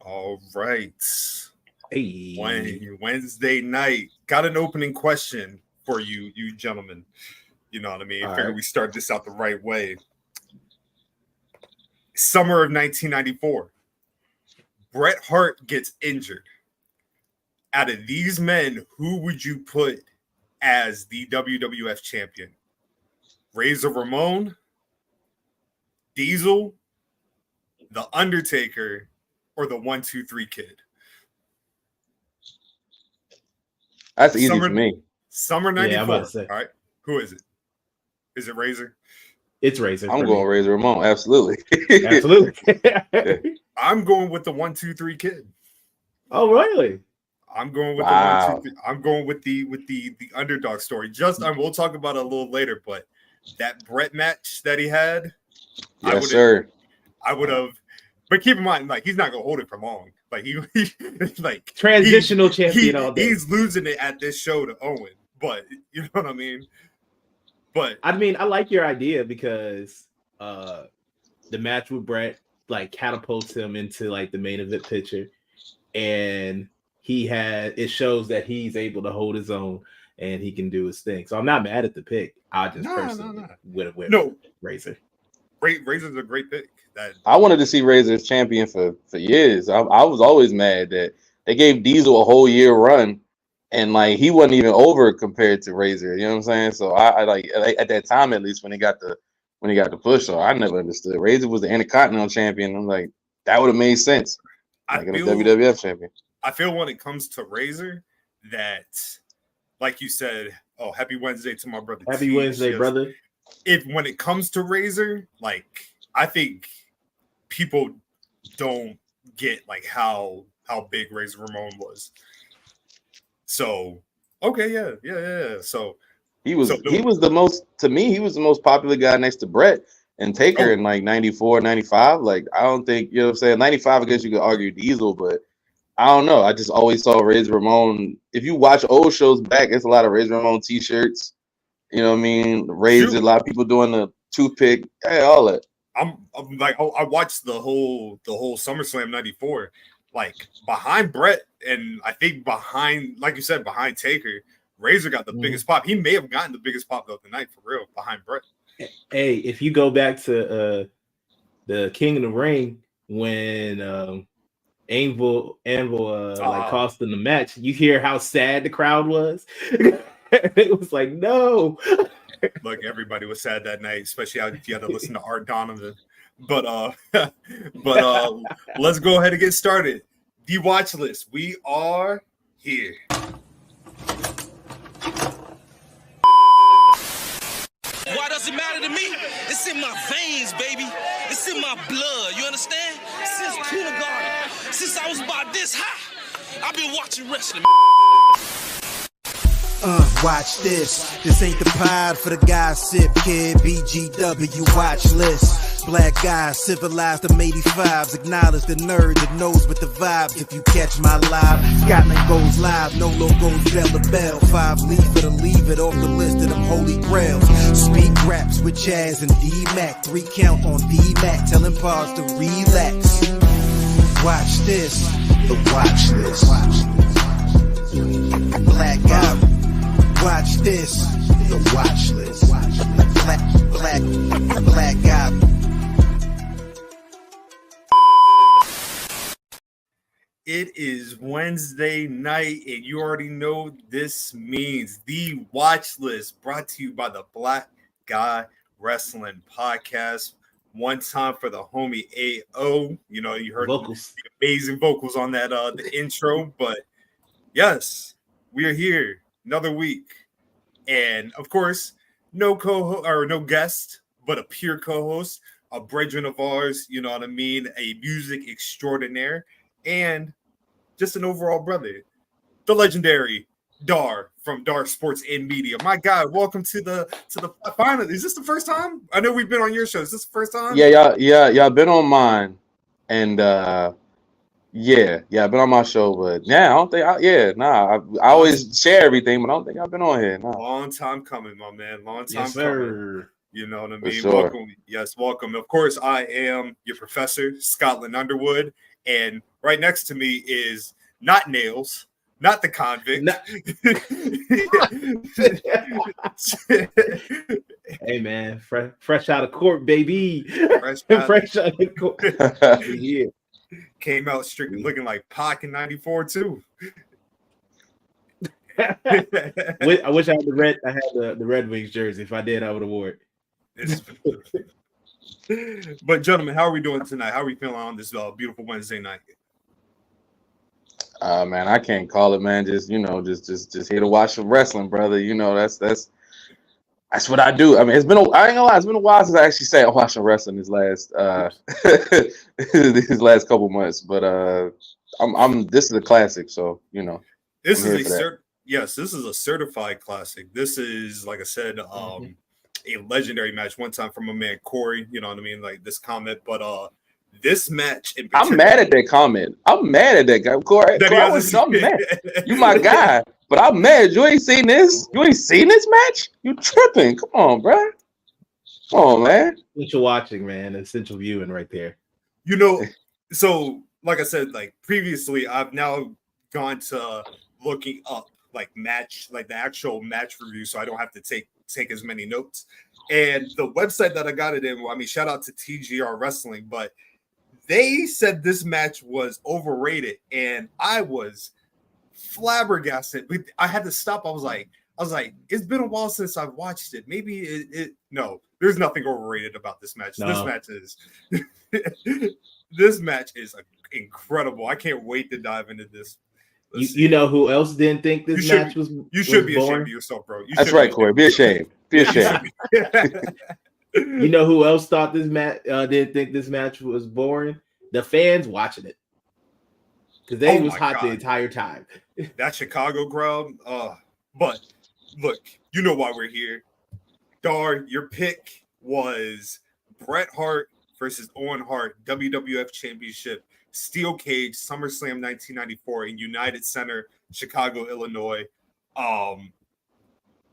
All right. Hey. Wednesday night. Got an opening question for you gentlemen. You know what I mean? All Figure right. we start this out the right way. Summer of 1994. Bret Hart gets injured. Out of these men, who would you put as the WWF champion? Razor Ramon, Diesel, The Undertaker, or the 1-2-3 Kid? That's easy for me. Summer 94. Yeah, I'm about to say. All right. Who is it? Is it Razor? It's Razor. I'm going Razor Ramon. Absolutely. Absolutely. I'm going with the 1-2-3 Kid. Oh, really? I'm going with the 1-2-3. I'm going with the underdog story. We'll talk about it a little later, but that Bret match that he had, yes, sir. I would have. But keep in mind, like, he's not gonna hold it for long. Like he like transitional champion all day. He's losing it at this show to Owen, but you know what I mean. But I mean, I like your idea because the match with Bret like catapults him into like the main event picture, and it shows that he's able to hold his own and he can do his thing. So I'm not mad at the pick. I just personally would have went Razor. Razor's a great pick. I wanted to see Razor as champion for years. I was always mad that they gave Diesel a whole year run, and like he wasn't even over compared to Razor. You know what I'm saying? So I like at that time, at least when he got the push, so I never understood. Razor was the Intercontinental champion. I'm like, that would have made sense. Like a WWF champion. I feel when it comes to Razor that, like you said, oh, happy Wednesday to my brother. Happy Wednesday, brother. When it comes to Razor, like, I think people don't get like how big Razor Ramon was. So okay, yeah. So he was the most popular guy next to Bret and Taker in like 94, 95. Like, I don't think, you know what I'm saying, 95, I guess you could argue Diesel, but I don't know. I just always saw Razor Ramon. If you watch old shows back, it's a lot of Razor Ramon t-shirts. You know what I mean? Razor, a lot of people doing the toothpick, all that. I'm like, I watched the whole Summerslam 94, like behind Bret, and I think behind, like you said, behind Taker, Razor got the biggest pop. He may have gotten the biggest pop of the night for real behind Bret. Hey, if you go back to the King of the Ring when Anvil cost them the match, you hear how sad the crowd was. It was like, no. Look, everybody was sad that night, especially if you had to listen to Art Donovan. But let's go ahead and get started. The watch list. We are here. Why does it matter to me? It's in my veins, baby. It's in my blood. You understand? Since kindergarten, since I was about this high, I've been watching wrestling. Watch this. This ain't the pod for the gossip kid. BGW watch list. Black guys, civilized them 85s. Acknowledge the nerd that knows with the vibes. If you catch my live, Scotland goes live. No logos, bell the bell. 5 leave it or leave it off the list of them holy grails. Speak raps with Chaz and D-Mac. 3 count on D-Mac. Telling pause to relax. Watch this. The watch list. Black guy. Watch this, the watch list. Black guy. It is Wednesday night, and you already know this means the watch list brought to you by the Black Guy Wrestling Podcast. One time for the homie AO. You know, you heard vocals. The amazing vocals on that the intro, but yes, we are here. Another week, and of course, no guest, but a pure co-host, a brethren of ours. You know what I mean? A music extraordinaire, and just an overall brother, the legendary DAR from DAR Sports Media. My guy, welcome to the final. Is this the first time? I know we've been on your show. Is this the first time? Yeah, y'all been on mine, and Yeah, I've been on my show, but I don't think I always share everything, but I don't think I've been on here. Nah. Long time coming, my man. Long time yes, coming. Sir. You know what I mean? Sure. Welcome. Yes, welcome. Of course, I am your professor, Scotland Underwood, And right next to me is not Nails, not the convict. Hey man, fresh out of court, baby. Fresh out of court. Yeah. Came out strictly looking like Pac in '94 too. I wish I had the Red Wings jersey. If I did, I would have wore it. But gentlemen, how are we doing tonight? How are we feeling on this beautiful Wednesday night? Man, I can't call it, man. Just here to watch some wrestling, brother. You know, that's what I do. I mean, I ain't gonna lie, it's been a while since I actually sat and watched some wrestling these last these last couple months. But this is a classic, so you know. This is a certified classic. This is, like I said, a legendary match one time from my man Corey. You know what I mean? Like this comment, but this match in particular, I'm mad at that comment. I'm mad at that guy. Corey, I'm mad. You my guy, but I'm mad. You ain't seen this? You ain't seen this match? You tripping. Come on, bro. Come on, man. Essential watching, man. Essential viewing right there. You know, so like I said, like previously, I've now gone to looking up like the actual match review, so I don't have to take as many notes. And the website that I got it in, I mean, shout out to TGR Wrestling, but they said this match was overrated, and I was flabbergasted. I had to stop. I was like, it's been a while since I've watched it. Maybe no, there's nothing overrated about this match. No. This match is incredible. I can't wait to dive into this. You know who else didn't think this match was? You should be ashamed of yourself, bro. That's right, Corey. Be ashamed. Be ashamed. You know who else thought this match didn't think this match was boring? The fans watching it, because they was hot the entire time. That Chicago crowd. But look, you know why we're here. Dar, your pick was Bret Hart versus Owen Hart, WWF Championship, Steel Cage, SummerSlam 1994 in United Center, Chicago, Illinois.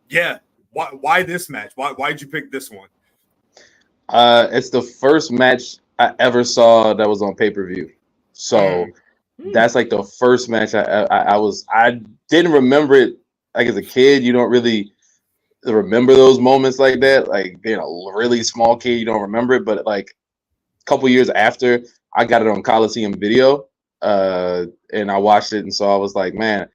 Yeah. Why this match? Why did you pick this one? It's the first match I ever saw that was on pay-per-view. So that's like the first match I didn't remember it. Like as a kid, you don't really remember those moments like that. Like being a really small kid, you don't remember it. But like a couple years after, I got it on Coliseum Video, and I watched it. And so I was like, man,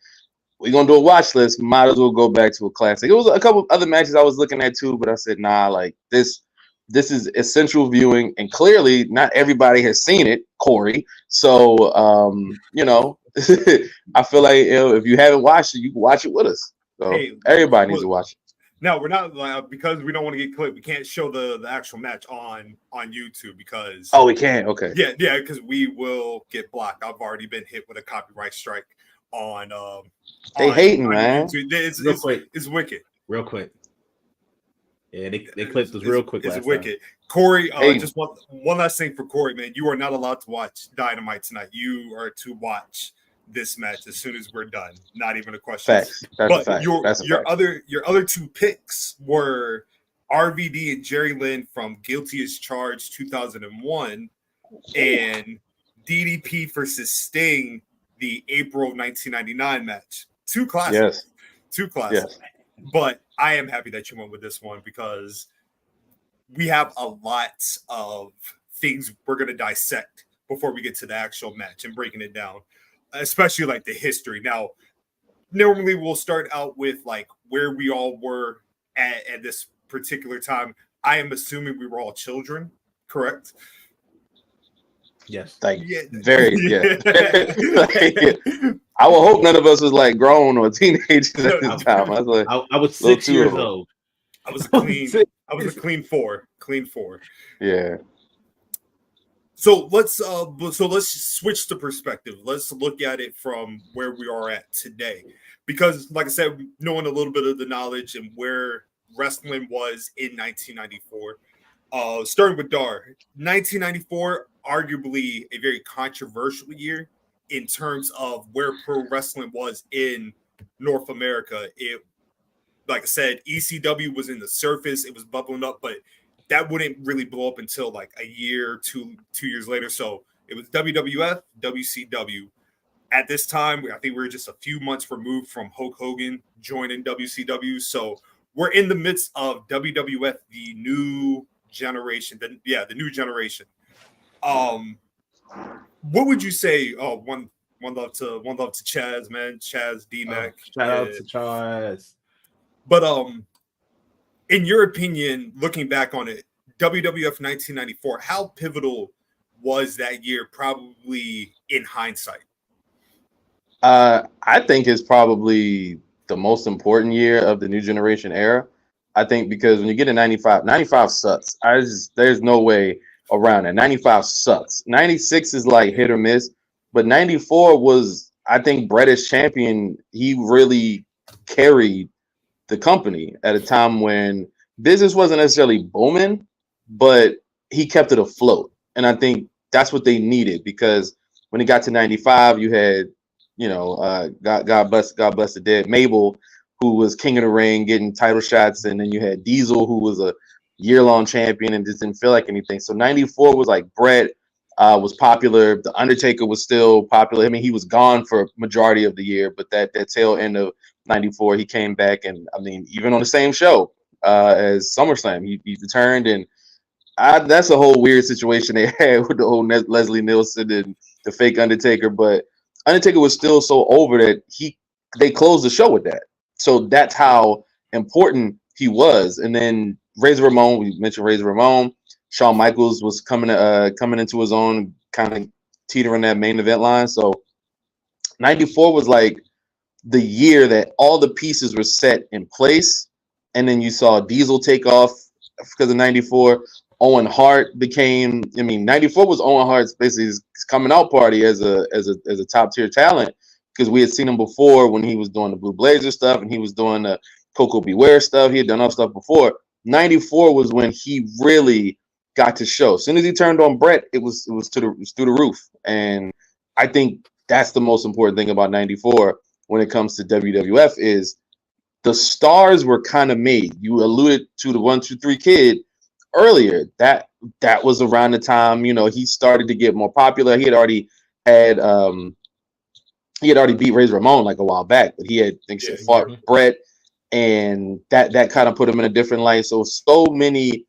we're gonna do a watch list. Might as well go back to a classic. It was a couple other matches I was looking at too, but I said, nah, like this is essential viewing, and clearly not everybody has seen it, Corey. So you know, I feel like if you haven't watched it, you can watch it with us. So everybody needs to watch it. No, we're not because we don't want to get clipped. We can't show the actual match on YouTube because we can't. Okay. Yeah, because we will get blocked. I've already been hit with a copyright strike on. They hating, man. It's wicked. Real quick. Yeah, they clipped us real quick. It's wicked. Corey, just one last thing for Corey, man. You are not allowed to watch Dynamite tonight. You are to watch this match as soon as we're done. Not even a question. Facts. That's a fact. Your other two picks were RVD and Jerry Lynn from Guilty as Charged 2001 and DDP versus Sting, the April 1999 match. Two classics. Yes. But I am happy that you went with this one because we have a lot of things we're going to dissect before we get to the actual match and breaking it down, especially like the history. Now, normally we'll start out with like where we all were at this particular time. I am assuming we were all children, correct? Yes. Very. Yeah. I would hope none of us was like grown or teenagers at this time. I was 6 years old. I was a clean four. Yeah. So let's switch the perspective. Let's look at it from where we are at today, because like I said, knowing a little bit of the knowledge and where wrestling was in 1994. Starting with DAR, 1994, arguably a very controversial year in terms of where pro wrestling was in North America. It, like I said, ECW was in the surface. It was bubbling up, but that wouldn't really blow up until like a year, two years later. So It was WWF, WCW. At this time, I think we were just a few months removed from Hulk Hogan joining WCW. So we're in the midst of WWF, the new generation. The new generation. What would you say? Oh, one love to Chaz, man. Chaz, D-Mac. Shout out to Chaz. But in your opinion, looking back on it, WWF 1994, how pivotal was that year? Probably in hindsight. I think it's probably the most important year of the new generation era. I think because when you get to 95 sucks. There's no way around it. 95 sucks. 96 is like hit or miss, but 94 was, I think, Bret as champion. He really carried the company at a time when business wasn't necessarily booming, but he kept it afloat. And I think that's what they needed, because when it got to 95, you had, God bless the dead, Mabel, who was king of the ring, getting title shots, and then you had Diesel, who was a year-long champion and just didn't feel like anything. So 94 was like Bret was popular. The Undertaker was still popular. I mean, he was gone for majority of the year, but that tail end of 94, he came back, and I mean, even on the same show as SummerSlam, he returned, and that's a whole weird situation they had with the whole Leslie Nielsen and the fake Undertaker, but Undertaker was still so over that they closed the show with that. So that's how important he was. And then Razor Ramon, we mentioned Razor Ramon. Shawn Michaels was coming into his own, kind of teetering that main event line. So 94 was like the year that all the pieces were set in place. And then you saw Diesel take off because of 94. Owen Hart became, 94 was Owen Hart's basically his coming out party as a top tier talent, because we had seen him before when he was doing the Blue Blazer stuff and he was doing the Coco Beware stuff. He had done other stuff before. 94 was when he really got to show. As soon as he turned on Bret, it was through the roof. And I think that's the most important thing about 94 when it comes to WWF is the stars were kind of made. You alluded to the 1, 2, 3 Kid earlier. That was around the time, he started to get more popular. He had already beat Razor Ramon like a while back, but he had fought Bret, and that kind of put him in a different light. So many,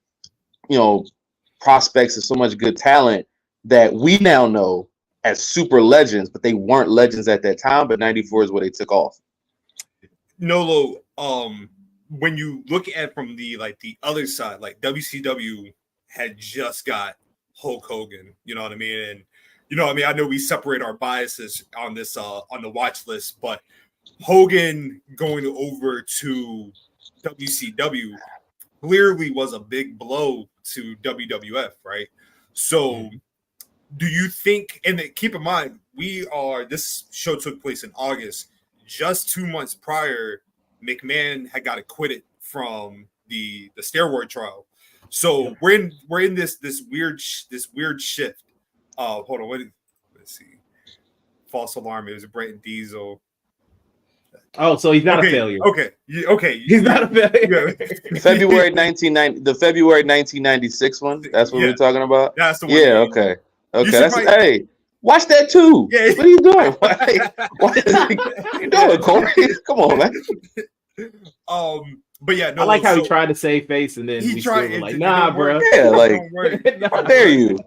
prospects and so much good talent that we now know as super legends, but they weren't legends at that time. But 94 is where they took off. Nolo, when you look at from the other side, like WCW had just got Hulk Hogan, you know what I mean? And I know we separate our biases on this on the watch list, but Hogan going over to WCW clearly was a big blow to WWF, right? So do you think, and keep in mind, this show took place in August, just 2 months prior, McMahon had got acquitted from the steroid trial. So we're in this weird shift. Hold on, let's see. False alarm. It was Bret and Diesel. Oh, so he's not a failure. Okay. He's not a failure. February 1996 one. That's what we're talking about. That's the one. Yeah. Okay. Hey, watch that too. Yeah. What are you doing? What are you doing, Corey? Come on, man. But yeah, no, I like how he tried to save face, and then he tried like, nah, bro. Yeah, like, how dare you?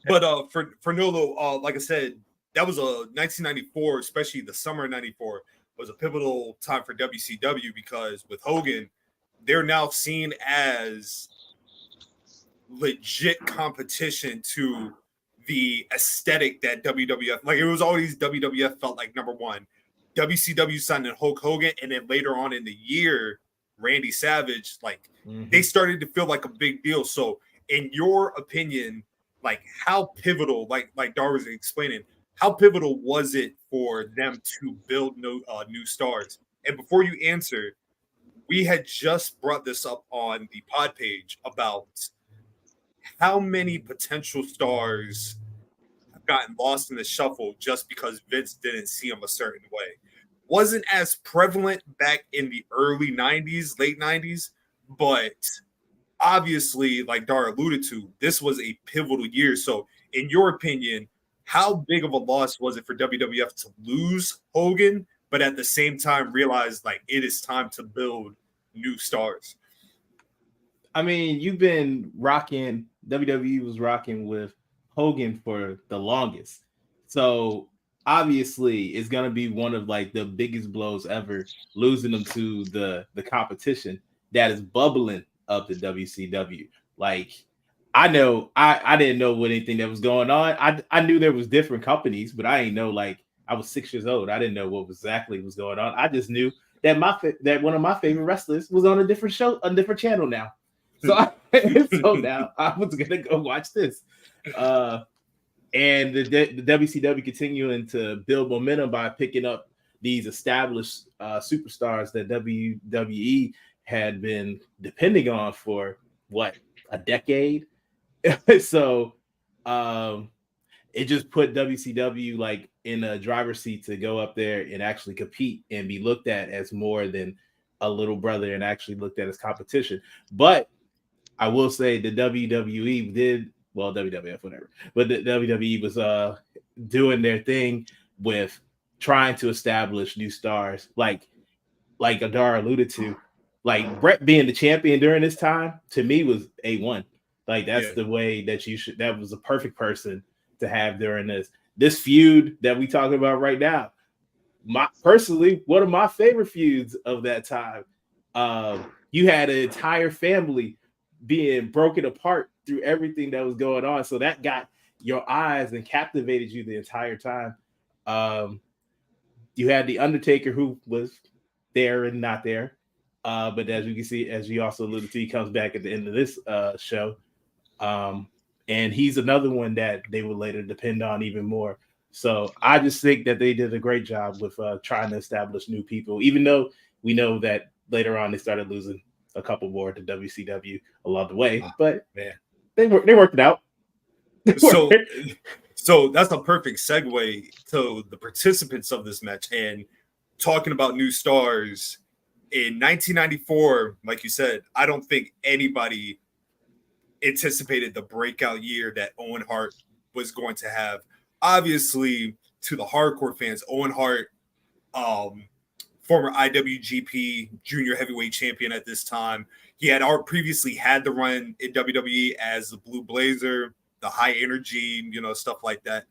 But for Nolo, like I said, that was a 1994, especially the summer of 94, was a pivotal time for WCW, because with Hogan, they're now seen as legit competition to the aesthetic that WWF, like it was always WWF felt like number one. WCW signed in Hulk Hogan, and then later on in the year, Randy Savage, they started to feel like a big deal. So in your opinion, like how pivotal, like Dar was explaining, how pivotal was it for them to build new stars? And before you answer, we had just brought this up on the pod page about how many potential stars have gotten lost in the shuffle just because Vince didn't see them a certain way. Wasn't as prevalent back in the early 90s, late 90s, but obviously, like Dar alluded to, this was a pivotal year. So in your opinion, how big of a loss was it for WWF to lose Hogan, but at the same time realize like it is time to build new stars? I mean, you've been rocking, WWE was rocking with Hogan for the longest. So obviously it's gonna be one of like the biggest blows ever, losing them to the competition that is bubbling up the WCW. Like I know I didn't know what anything that was going on. I knew there was different companies, but I didn't know, like, I was 6 years old. I didn't know what exactly was going on. I just knew that that one of my favorite wrestlers was on a different show, a different channel now. So so now I was gonna go watch this. And the WCW continuing to build momentum by picking up these established superstars that WWE had been depending on for what, a decade. So it just put WCW like in a driver's seat to go up there and actually compete and be looked at as more than a little brother and actually looked at as competition. But I will say the WWE did, well, WWF, whatever, but the WWE was doing their thing with trying to establish new stars, like Adar alluded to. Like Bret being the champion during this time, to me, was A1. Like that's the way that you should. That was a perfect person to have during this feud that we talking about right now. Personally, one of my favorite feuds of that time. You had an entire family being broken apart through everything that was going on, so that got your eyes and captivated you the entire time. You had the Undertaker, who was there and not there, but as you can see, as you also alluded to, he comes back at the end of this show. And he's another one that they would later depend on even more. So I just think that they did a great job with trying to establish new people, even though we know that later on they started losing a couple more to WCW along the way. But man, they worked it out. So that's a perfect segue to the participants of this match and talking about new stars. In 1994, like you said, I don't think anybody anticipated the breakout year that Owen Hart was going to have. Obviously, to the hardcore fans, Owen Hart, former IWGP Junior Heavyweight Champion at this time, he had previously had the run in WWE as the Blue Blazer, the high energy, stuff like that.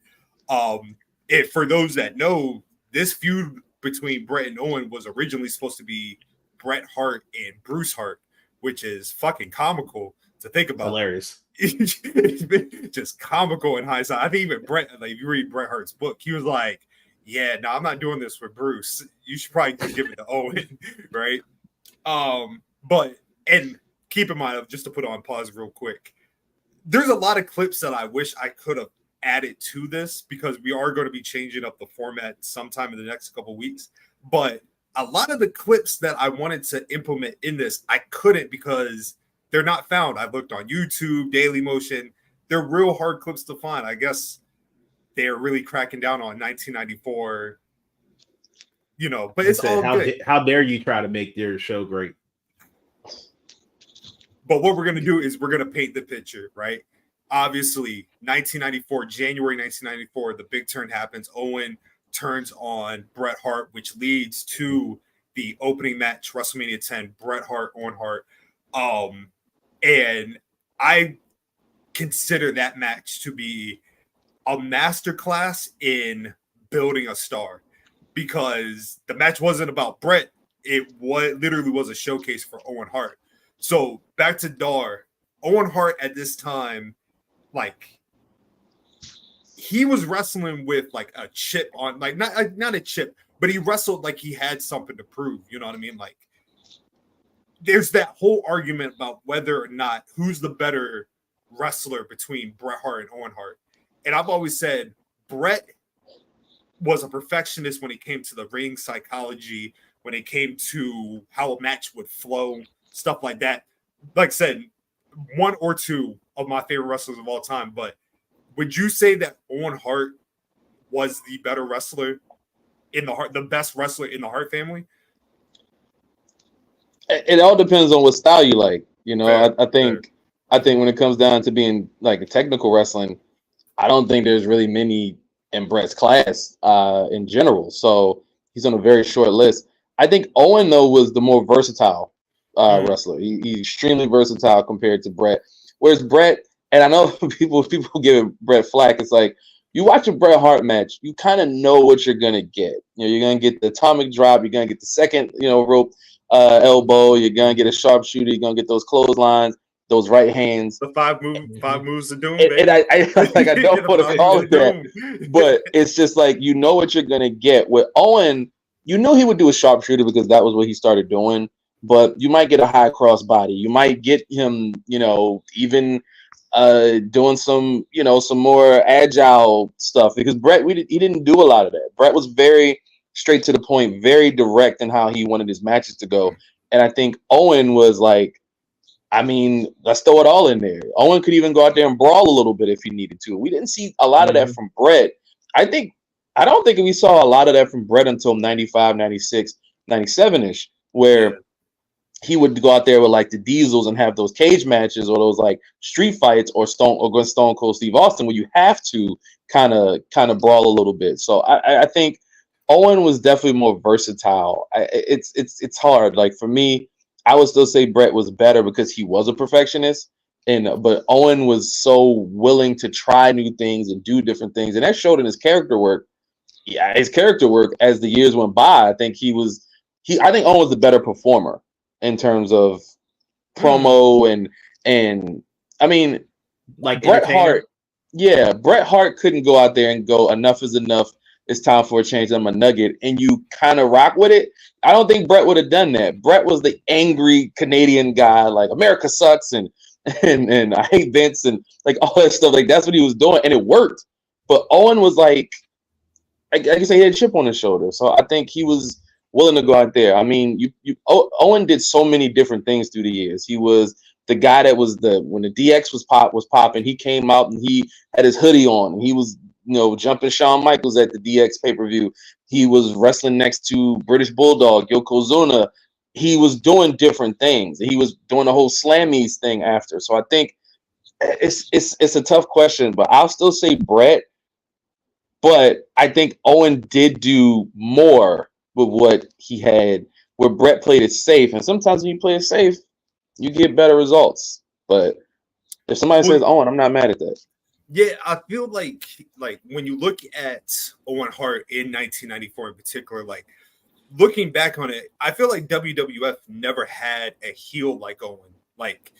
For those that know, this feud between Bret and Owen was originally supposed to be Bret Hart and Bruce Hart, which is fucking comical to think about. Hilarious. It's been just comical in hindsight. I think even Bret, like, if you read Bret Hart's book, he was like, yeah, no, I'm not doing this for Bruce. You should probably just give it to Owen, right? But, and keep in mind, just to put on pause real quick, there's a lot of clips that I wish I could have added to this because we are going to be changing up the format sometime in the next couple weeks. But a lot of the clips that I wanted to implement in this, I couldn't because they're not found. I looked on YouTube, Daily Motion. They're real hard clips to find. I guess they're really cracking down on 1994, but it's all good. How dare you try to make their show great? But what we're going to do is we're going to paint the picture, right? Obviously, January 1994, the big turn happens. Owen turns on Bret Hart, which leads to the opening match, WrestleMania 10, Bret Hart, Owen Hart. And I consider that match to be a masterclass in building a star because the match wasn't about Bret. It literally was a showcase for Owen Hart. So back to DAR, Owen Hart at this time, like, he was wrestling with like a chip on, like, not a chip, but he wrestled like he had something to prove. You know what I mean? Like, there's that whole argument about whether or not who's the better wrestler between Bret Hart and Owen Hart. And I've always said Bret was a perfectionist when it came to the ring psychology, when it came to how a match would flow, stuff like that. Like I said, one or two of my favorite wrestlers of all time. But would you say that Owen Hart was the better wrestler in the Hart, the best wrestler in the Hart family? It all depends on what style you like. Fair, I think when it comes down to being like a technical wrestling, I don't think there's really many in Brett's class in general. So he's on a very short list. I think Owen, though, was the more versatile wrestler. He's extremely versatile compared to Bret. Whereas Bret, and I know people give Bret flack, it's like, you watch a Bret Hart match, you kind of know what you're going to get. You know, you're going to get the atomic drop, you're going to get the second, rope elbow, you're going to get a sharpshooter, you're going to get those clotheslines, those right hands. The five moves of doom, and I don't want to call it that, but it's just like, you know what you're gonna get. With Owen, you know he would do a sharpshooter because that was what he started doing. But you might get a high cross body. You might get him, even doing some, some more agile stuff. Because Bret, he didn't do a lot of that. Bret was very straight to the point, very direct in how he wanted his matches to go. And I think Owen was like, I mean, let's throw it all in there. Owen could even go out there and brawl a little bit if he needed to. We didn't see a lot of that from Bret. I don't think we saw a lot of that from Bret until 95, 96, 97-ish, where he would go out there with like the Diesels and have those cage matches or those like street fights or Stone Cold Steve Austin, where you have to kind of brawl a little bit. So I think Owen was definitely more versatile. It's hard. Like for me, I would still say Bret was better because he was a perfectionist, but Owen was so willing to try new things and do different things, and that showed in his character work. Yeah, his character work as the years went by. I think Owen was the better performer in terms of promo and I mean, like Bret Hart. Yeah, Bret Hart couldn't go out there and go, enough is enough. It's time for a change. I'm a nugget, and you kind of rock with it. I don't think Bret would have done that. Bret was the angry Canadian guy, like America sucks and I hate Vince and like all that stuff. Like that's what he was doing, and it worked. But Owen was like, I guess he had a chip on his shoulder, so I think he was willing to go out there. I mean, Owen did so many different things through the years. He was the guy that was when the DX was popping. He came out and he had his hoodie on. He was jumping Shawn Michaels at the DX pay-per-view. He was wrestling next to British Bulldog, Yokozuna. He was doing different things. He was doing the whole Slammies thing after. So I think it's a tough question, but I'll still say Bret. But I think Owen did do more with what he had, where Bret played it safe. And sometimes when you play it safe, you get better results. But if somebody says Owen, I'm not mad at that. Yeah, I feel like when you look at Owen Hart in 1994 in particular, like looking back on it, I feel like WWF never had a heel like Owen. Like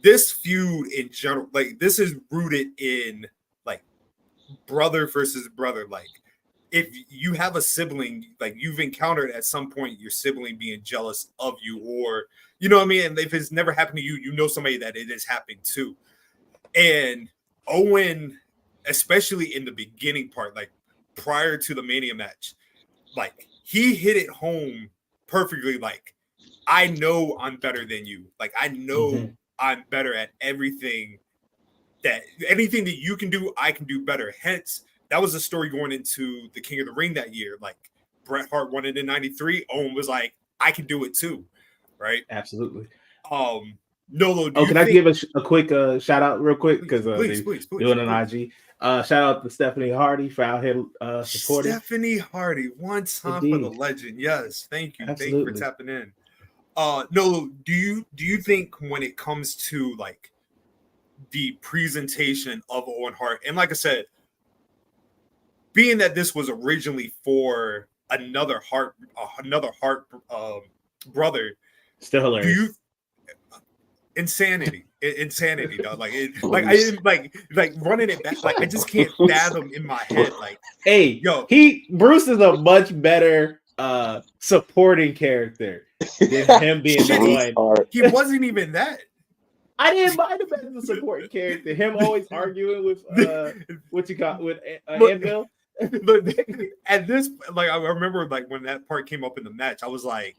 this feud in general, like this is rooted in like brother versus brother. Like if you have a sibling, like you've encountered at some point your sibling being jealous of you, or you know what I mean? And if it's never happened to you, you know somebody that it is happening to. And Owen, especially in the beginning part, like prior to the Mania match, like he hit it home perfectly. Like, I know I'm better than you. Like, I know I'm better at anything that you can do, I can do better. Hence, that was the story going into the King of the Ring that year. Like, Bret Hart won it in 93. Owen was like, I can do it too. Right? Absolutely. Nolo, can I give a quick shout out real quick? Because please, doing an IG. Shout out to Stephanie Hardy for out here supporting. Stephanie Hardy, one time for the legend. Yes, thank you. Absolutely. Thank you for tapping in. Nolo, do you think when it comes to like the presentation of Owen Hart, and like I said, being that this was originally for another Hart brother, still hilarious. Insanity, dog. Like, I didn't like running it back. Like, I just can't fathom in my head. Like, hey, Bruce is a much better supporting character than him being the one. He wasn't even that. I didn't mind him as a supporting character. Him always arguing with Anvil. But at this, like, I remember like when that part came up in the match, I was like,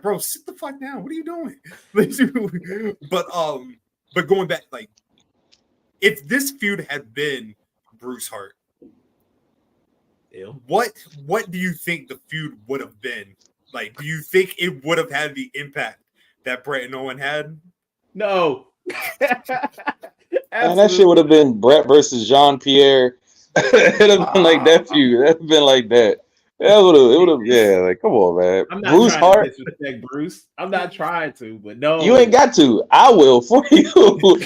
bro, sit the fuck down. What are you doing? But going back, like, if this feud had been Bruce Hart, what do you think the feud would have been? Like, do you think it would have had the impact that Bret and Owen had? No. And that shit would have been Bret versus Jean Pierre. It'd have been like that feud. That'd have been like that. It would have. Yeah, like come on, man. I'm not Bruce trying Hart. to disrespect Bruce. I'm not trying to, but no, You ain't got to. I will for you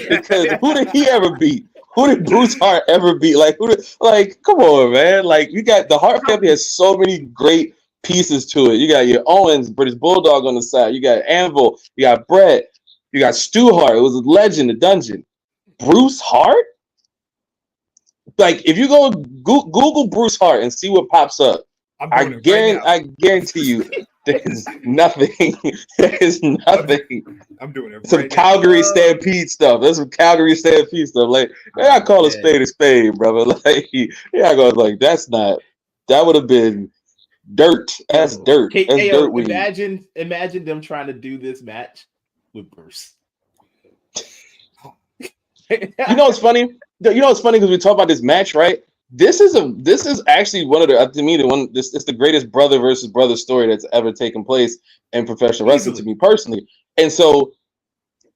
because who did he ever beat? Who did Bruce Hart ever beat? Like come on, man. Like you got the Hart family has so many great pieces to it. You got your Owens, British Bulldog on the side. You got Anvil. You got Bret. You got Stu Hart. It was a legend, the Dungeon. Bruce Hart. Like if you go Google Bruce Hart and see what pops up, I guarantee you. There's nothing. There's nothing. I'm doing it. Some Calgary Stampede stuff. That's some Calgary Stampede stuff. Like, I call a spade, brother. Like, I go like that's not. That would have been dirt. That's dirt. That's dirt. Imagine them trying to do this match with Bruce. You know what's funny? Because we talk about this match, right? This is actually one of the, to me, it's the greatest brother versus brother story that's ever taken place in professional wrestling to me personally. And so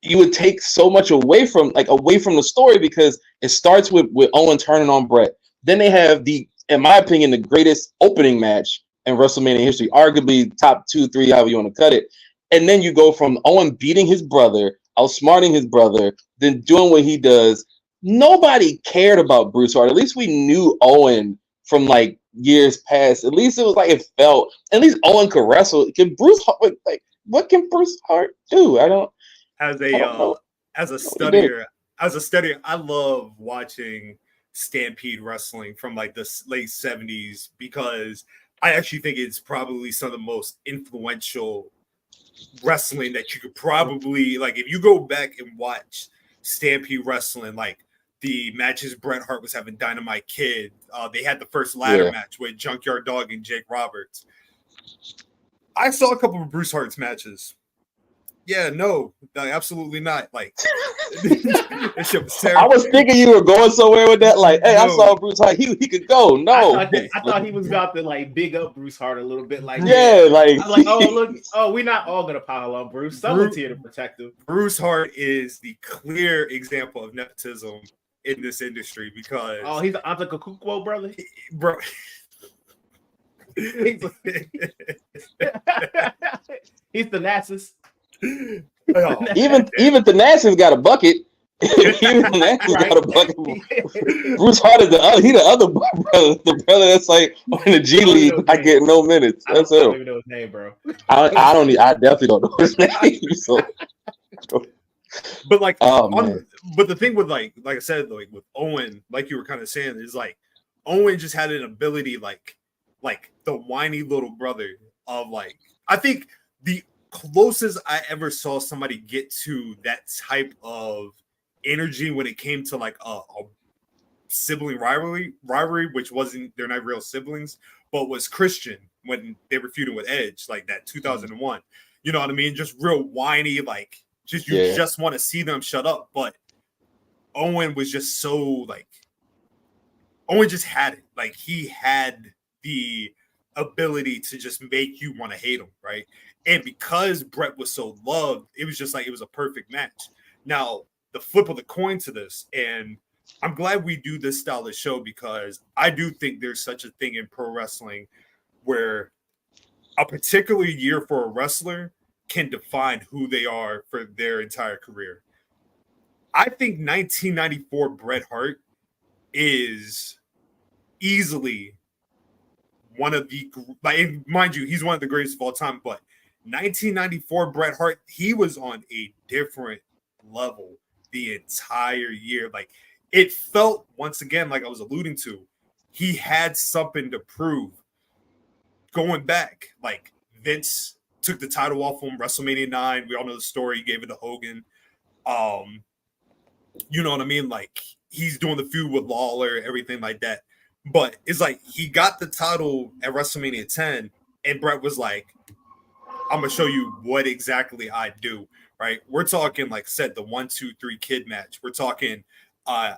you would take so much away from the story because it starts with Owen turning on Bret. Then they have in my opinion, the greatest opening match in WrestleMania history, arguably top 2, 3, however you want to cut it. And then you go from Owen beating his brother, outsmarting his brother, then doing what he does. Nobody cared about Bruce Hart. At least we knew Owen from like years past. At least it was like it felt. At least Owen could wrestle. Can Bruce Hart what can Bruce Hart do? I don't. As a studier, I love watching Stampede wrestling from like the late 70s because I actually think it's probably some of the most influential wrestling that you could probably like. If you go back and watch Stampede wrestling, like the matches Bret Hart was having Dynamite Kid. They had the first ladder match with Junkyard Dog and Jake Roberts. I saw a couple of Bruce Hart's matches. Yeah, no, absolutely not. Like, that shit was terrible. I was thinking you were going somewhere with that. Like, hey, I saw Bruce Hart. He could go. No, I thought he was about to like big up Bruce Hart a little bit. Like, like, I'm like, oh look, we're not all gonna pile on Bruce. Someone's here to protect him. Bruce Hart is the clear example of nepotism in this industry because he's the Antetokounmpo brother, bro. He's the Nassus. Even the Nassus got a bucket. Even the Nassus got a bucket. Bruce Hart is the other brother, the brother that's like in the G League. I get no minutes. That's I don't even know his name, bro. I definitely don't know his name. So. But like, but the thing with like I said, like with Owen, like you were kind of saying, is like Owen just had an ability, like the whiny little brother of like. I think the closest I ever saw somebody get to that type of energy when it came to like a sibling rivalry, which wasn't, they're not real siblings, but was Christian when they were feuding with Edge, like that 2001. You know what I mean? Just real whiny, like. Just want to see them shut up, but Owen was just so like Owen just had it. Like he had the ability to just make you want to hate him, right? And because Bret was so loved, it was just like it was a perfect match. Now, the flip of the coin to this, and I'm glad we do this style of show because I do think there's such a thing in pro wrestling where a particular year for a wrestler can define who they are for their entire career. I think 1994 Bret Hart is easily one of the, like, mind you, he's one of the greatest of all time, but 1994 Bret Hart, he was on a different level the entire year. Like, it felt, once again, like I was alluding to, he had something to prove. Going back, like Vince took the title off him, WrestleMania 9. We all know the story. He gave it to Hogan. You know what I mean? Like, he's doing the feud with Lawler, everything like that. But it's like he got the title at WrestleMania 10, and Bret was like, I'm going to show you what exactly I do, right? We're talking, like I said, the 1, 2, 3 kid match. We're talking a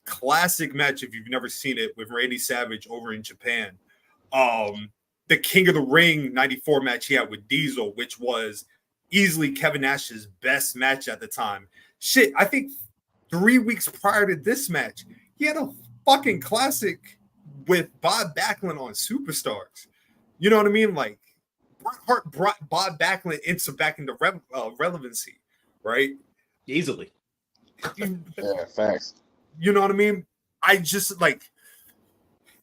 classic match, if you've never seen it, with Randy Savage over in Japan. The King of the Ring 94 match he had with Diesel, which was easily Kevin Nash's best match at the time. Shit, I think 3 weeks prior to this match, he had a fucking classic with Bob Backlund on Superstars. You know what I mean? Like, Bret Hart brought Bob Backlund back into relevancy, right? Easily. Yeah, facts. You know what I mean? I just like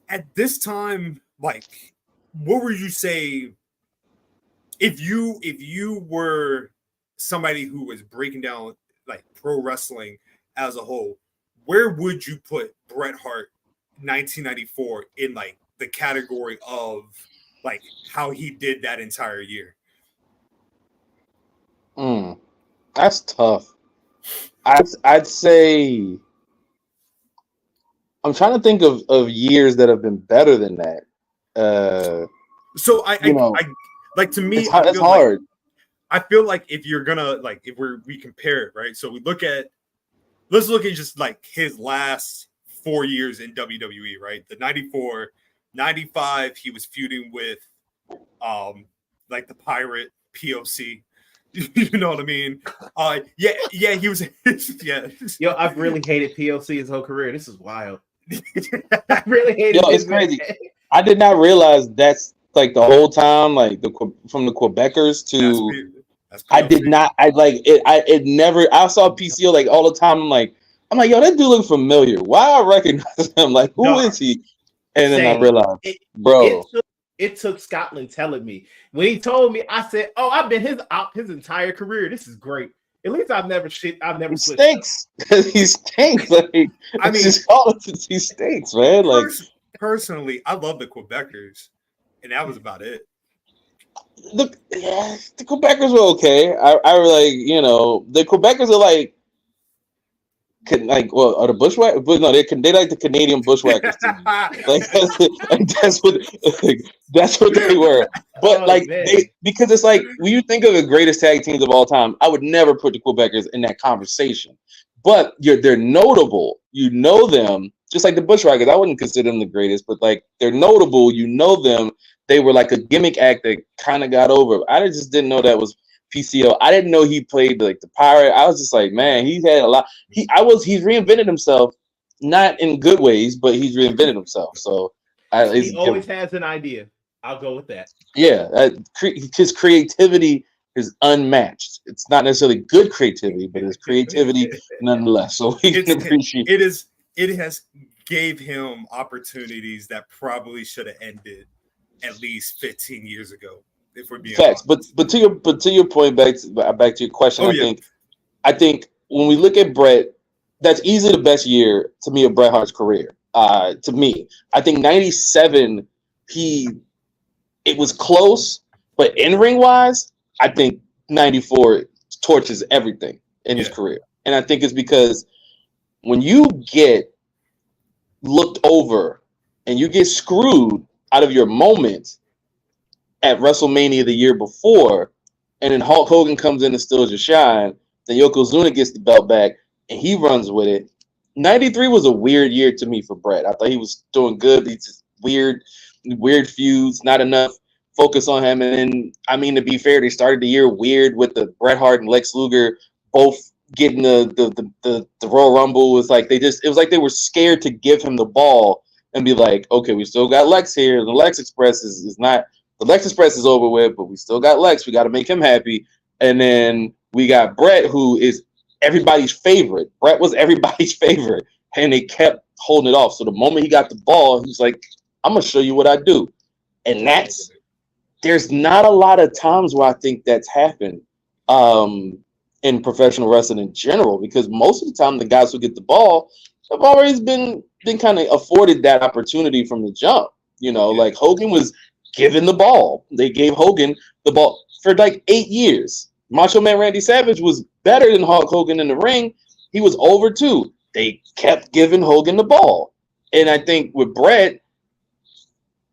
at this time, like, what would you say if you were somebody who was breaking down like pro wrestling as a whole? Where would you put Bret Hart 1994 in like the category of like how he did that entire year? That's tough. I'd say I'm trying to think of years that have been better than that. So I like, to me, it's hard. I feel like if you're gonna like if we compare it, right? So let's look at just like his last 4 years in WWE, right? The 94, 95, he was feuding with like the Pirate POC. You know what I mean? Yeah, he was. Yeah. Yo, I've really hated POC his whole career. This is wild. I really hated. Yo, it's crazy. I did not realize that's like the whole time, like from the Quebecers to. That's I did not. I like it. It never. I saw PCO like all the time. I'm like, yo, that dude look familiar. Why I recognize him? Like, who is he? And then I realized, bro. It took Scotland telling me. When he told me, I said, "Oh, I've been his entire career. This is great. At least I've never He stinks. He stinks. Like, I mean, he stinks, man. Like, personally, I love the Quebecers, and that was about it. The Quebecers were okay. I like, the Quebecers are like are the Bushwhackers? But no, they like the Canadian Bushwhackers team. That's what they were. But because it's like when you think of the greatest tag teams of all time, I would never put the Quebecers in that conversation. But they're notable. You know them, just like the Bushwhackers. I wouldn't consider them the greatest, but like they're notable. You know them. They were like a gimmick act that kind of got over. I just didn't know that was PCO. I didn't know he played like the Pirate. I was just like, man, he's had a lot. He's reinvented himself, not in good ways, but he's reinvented himself. So he always has an idea. I'll go with that. Yeah, his creativity is unmatched. It's not necessarily good creativity, but his creativity nonetheless. So we can appreciate it has gave him opportunities that probably should have ended at least 15 years ago. If we're being facts, honest. but to your point, back to your question, I think when we look at Bret, that's easily the best year to me of Bret Hart's career. To me, I think 97, it was close, but in ring wise, I think 94 torches everything in his career, and I think it's because when you get looked over and you get screwed out of your moment at WrestleMania the year before, and then Hulk Hogan comes in and steals your shine, then Yokozuna gets the belt back, and he runs with it. 93 was a weird year to me for Bret. I thought he was doing good. He's just weird feuds, not enough focus on him. And then, I mean, to be fair, they started the year weird with the Bret Hart and Lex Luger both getting the Royal Rumble. It was like they were scared to give him the ball and be like, okay, we still got Lex here. The Lex Express is not. The Lex Express is over with, but we still got Lex. We got to make him happy. And then we got Bret, who is everybody's favorite. Bret was everybody's favorite, and they kept holding it off. So the moment he got the ball, he's like, I'm going to show you what I do. And there's not a lot of times where I think that's happened in professional wrestling in general, because most of the time the guys who get the ball have always been kind of afforded that opportunity from the jump. Like Hogan was given the ball. They gave Hogan the ball for like 8 years. Macho Man Randy Savage was better than Hulk Hogan in the ring. He was over too. They kept giving Hogan the ball. And I think with Bret,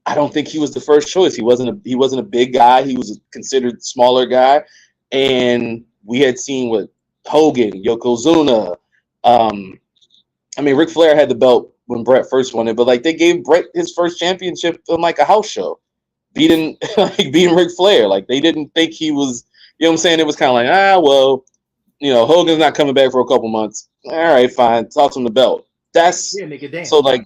I don't think he was the first choice. He wasn't a big guy. He was a considered smaller guy. And we had seen with Hogan, Yokozuna. Ric Flair had the belt when Bret first won it, but like they gave Bret his first championship on like a house show. Beating Ric Flair. Like they didn't think he was, you know what I'm saying? It was kind of like, well, Hogan's not coming back for a couple months. All right, fine. Toss him the belt. That's nigga, damn. so like,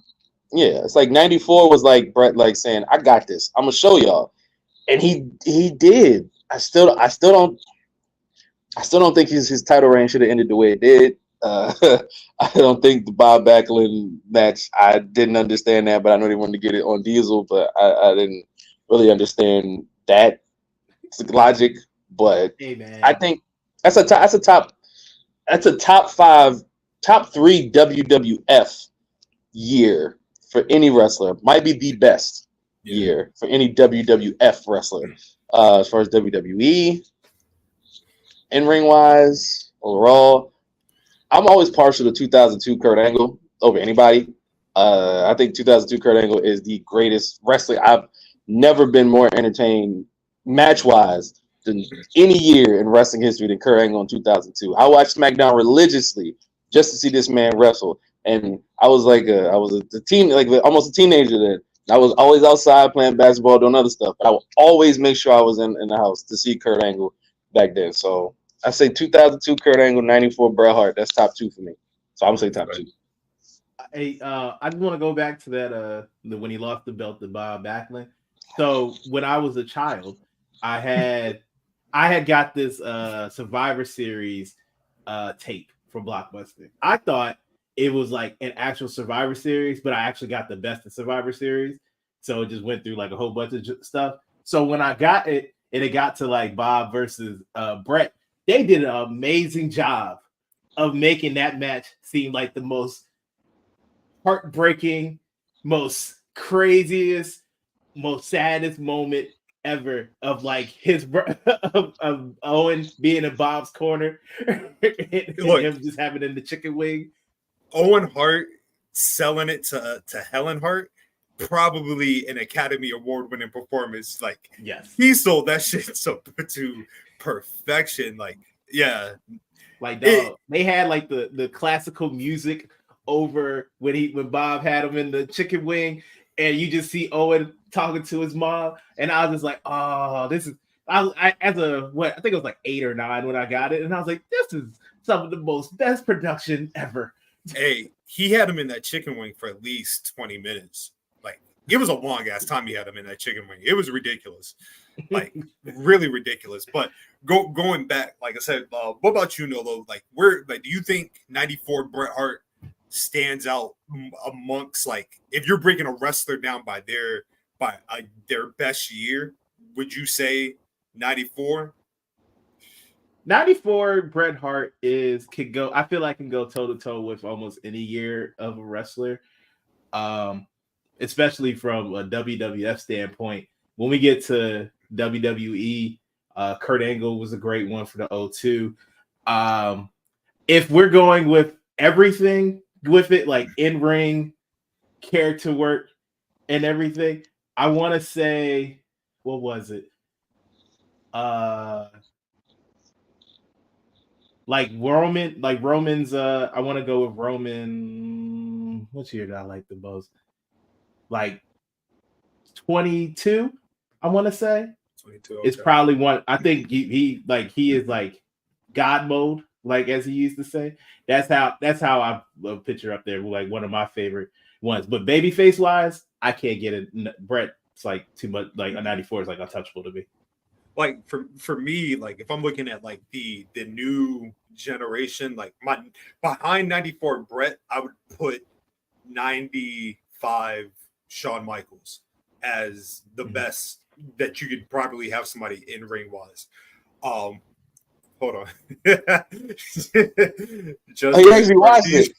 yeah, it's like 94 was like Bret like saying, I got this. I'm gonna show y'all. And he did. I still don't think his title reign should have ended the way it did. I don't think the Bob Backlund match, I didn't understand that, but I know they wanted to get it on Diesel, but I didn't really understand that logic. But hey, man. I think that's a top 3 WWF year for any wrestler. Might be the best year for any WWF wrestler. As far as WWE, in ring wise, overall, I'm always partial to 2002 Kurt Angle over anybody. I think 2002 Kurt Angle is the greatest wrestler. I've never been more entertained match wise than any year in wrestling history than Kurt Angle in 2002. I watched SmackDown religiously just to see this man wrestle, and I was like, almost a teenager then. I was always outside playing basketball, doing other stuff. I would always make sure I was in the house to see Kurt Angle back then. So I say 2002 Kurt Angle, 94 Bret Hart. That's top 2 for me. So I'm gonna say top 2. Hey, I just want to go back to that when he lost the belt to Bob Backlund. So when I was a child, I had got this Survivor Series tape from Blockbuster. I thought it was like an actual Survivor Series, but I actually got the Best of Survivor Series. So it just went through like a whole bunch of stuff. So when I got it, and it got to like Bob versus Bret, they did an amazing job of making that match seem like the most heartbreaking, most craziest, most saddest moment ever of like of Owen being in Bob's corner and him just having in the chicken wing. Owen Hart selling it to Helen Hart, probably an Academy Award winning performance. Like, yes, he sold that shit to perfection. Like, yeah, like they had like the classical music over when Bob had him in the chicken wing, and you just see Owen talking to his mom, and I was just like, oh, this is I think it was like 8 or 9 when I got it, and I was like, this is some of the best production ever. Hey, he had him in that chicken wing for at least 20 minutes. Like, it was a long ass time he had him in that chicken wing. It was ridiculous, like really ridiculous. But going back, like I said, what about you, Nolo? Like, do you think 94 Bret Hart stands out amongst, like, if you're breaking a wrestler down by their best year, would you say 94? 94 Bret Hart can go toe to toe with almost any year of a wrestler, especially from a WWF standpoint. When we get to WWE, Kurt Angle was a great one for the 02. If we're going with everything with it, like in-ring character work and everything, I want to say, what was it? Roman's I want to go with Roman. Which year did I like the most? Like 22, I want to say. 22. Okay. It's probably one. I think he is like God mode, like as he used to say. That's how I picture up there, like one of my favorite ones. But babyface wise, I can't get it. Bret's like too much. Like a 94 is like untouchable to me. Like for me, like if I'm looking at like the new generation, like behind 94 Bret, I would put 95 Shawn Michaels as the best that you could probably have somebody in ring wise. Hold on. Just you actually watched it.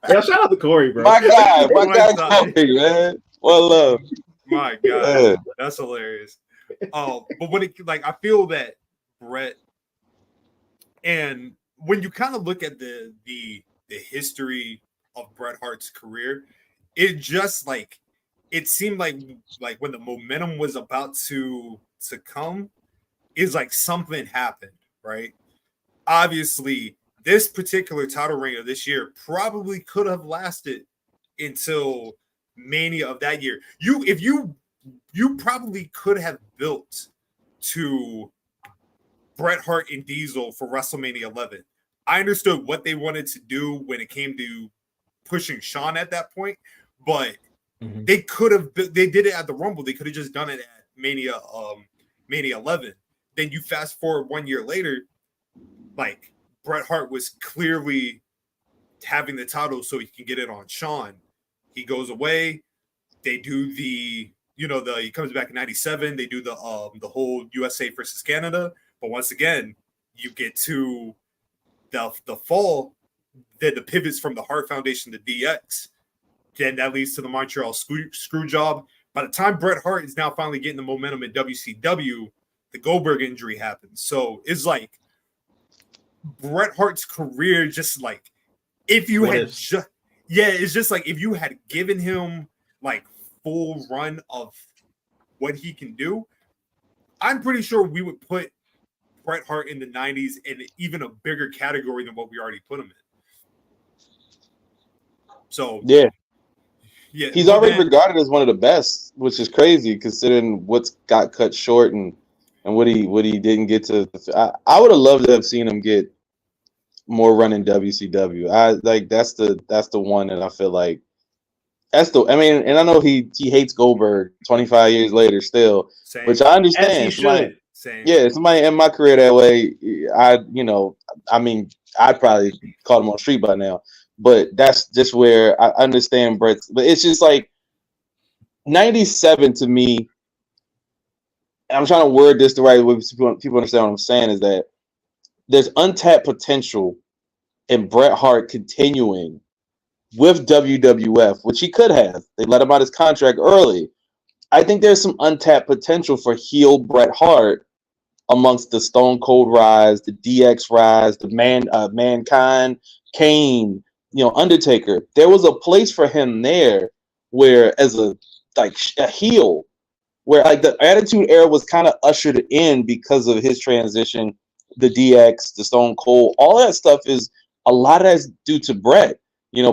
Yeah, shout out to Corey, bro. My guy, Corey, man. Well, love. My God, that's hilarious. But when I feel that Bret, and when you kind of look at the history of Bret Hart's career, it just it seemed like when the momentum was about to come, is like something happened, right? Obviously, this particular title reign of this year probably could have lasted until Mania of that year. You probably could have built to Bret Hart and Diesel for WrestleMania 11. I understood what they wanted to do when it came to pushing Shawn at that point, but they did it at the Rumble. They could have just done it at Mania 11. Then you fast forward 1 year later, like Bret Hart was clearly having the title so he can get it on Shawn. He goes away. They do he comes back in 97. They do the whole USA versus Canada. But once again, you get to the fall, then the pivots from the Hart Foundation to DX. Then that leads to the Montreal screw job. By the time Bret Hart is now finally getting the momentum in WCW, the Goldberg injury happens. So it's like Bret Hart's career, just like if you it's just like if you had given him like full run of what he can do, I'm pretty sure we would put Bret Hart in the 90s in even a bigger category than what we already put him in. So yeah, he's already regarded as one of the best, which is crazy considering what's got cut short and what he didn't get to. I would have loved to have seen him get more run in WCW. That's the one that I feel like and I know he hates Goldberg 25 years later still, same. Which I understand. As he should. Same. Yeah, somebody in my career that way, I'd probably call him on the street by now. But that's just where I understand Bret's. But it's just like 97 to me. I'm trying to word this the right way so people understand what I'm saying, is that there's untapped potential in Bret Hart continuing with WWF, which he could have. They let him out his contract early. I think there's some untapped potential for heel Bret Hart amongst the Stone Cold rise, the DX rise, the Mankind, Kane, Undertaker. There was a place for him there where as a heel, where like the Attitude Era was kind of ushered in because of his transition, the DX, the Stone Cold, all that stuff is a lot of that's due to Bret.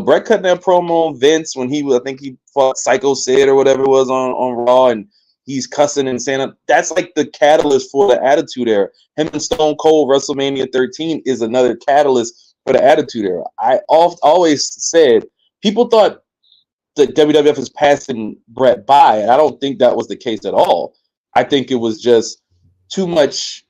Bret cut that promo on Vince when I think he fought Psycho Sid or whatever it was on Raw, and he's cussing and saying that's like the catalyst for the Attitude Era. Him and Stone Cold WrestleMania 13 is another catalyst for the Attitude Era. I always said people thought that WWF is passing Bret by, and I don't think that was the case at all. I think it was just too much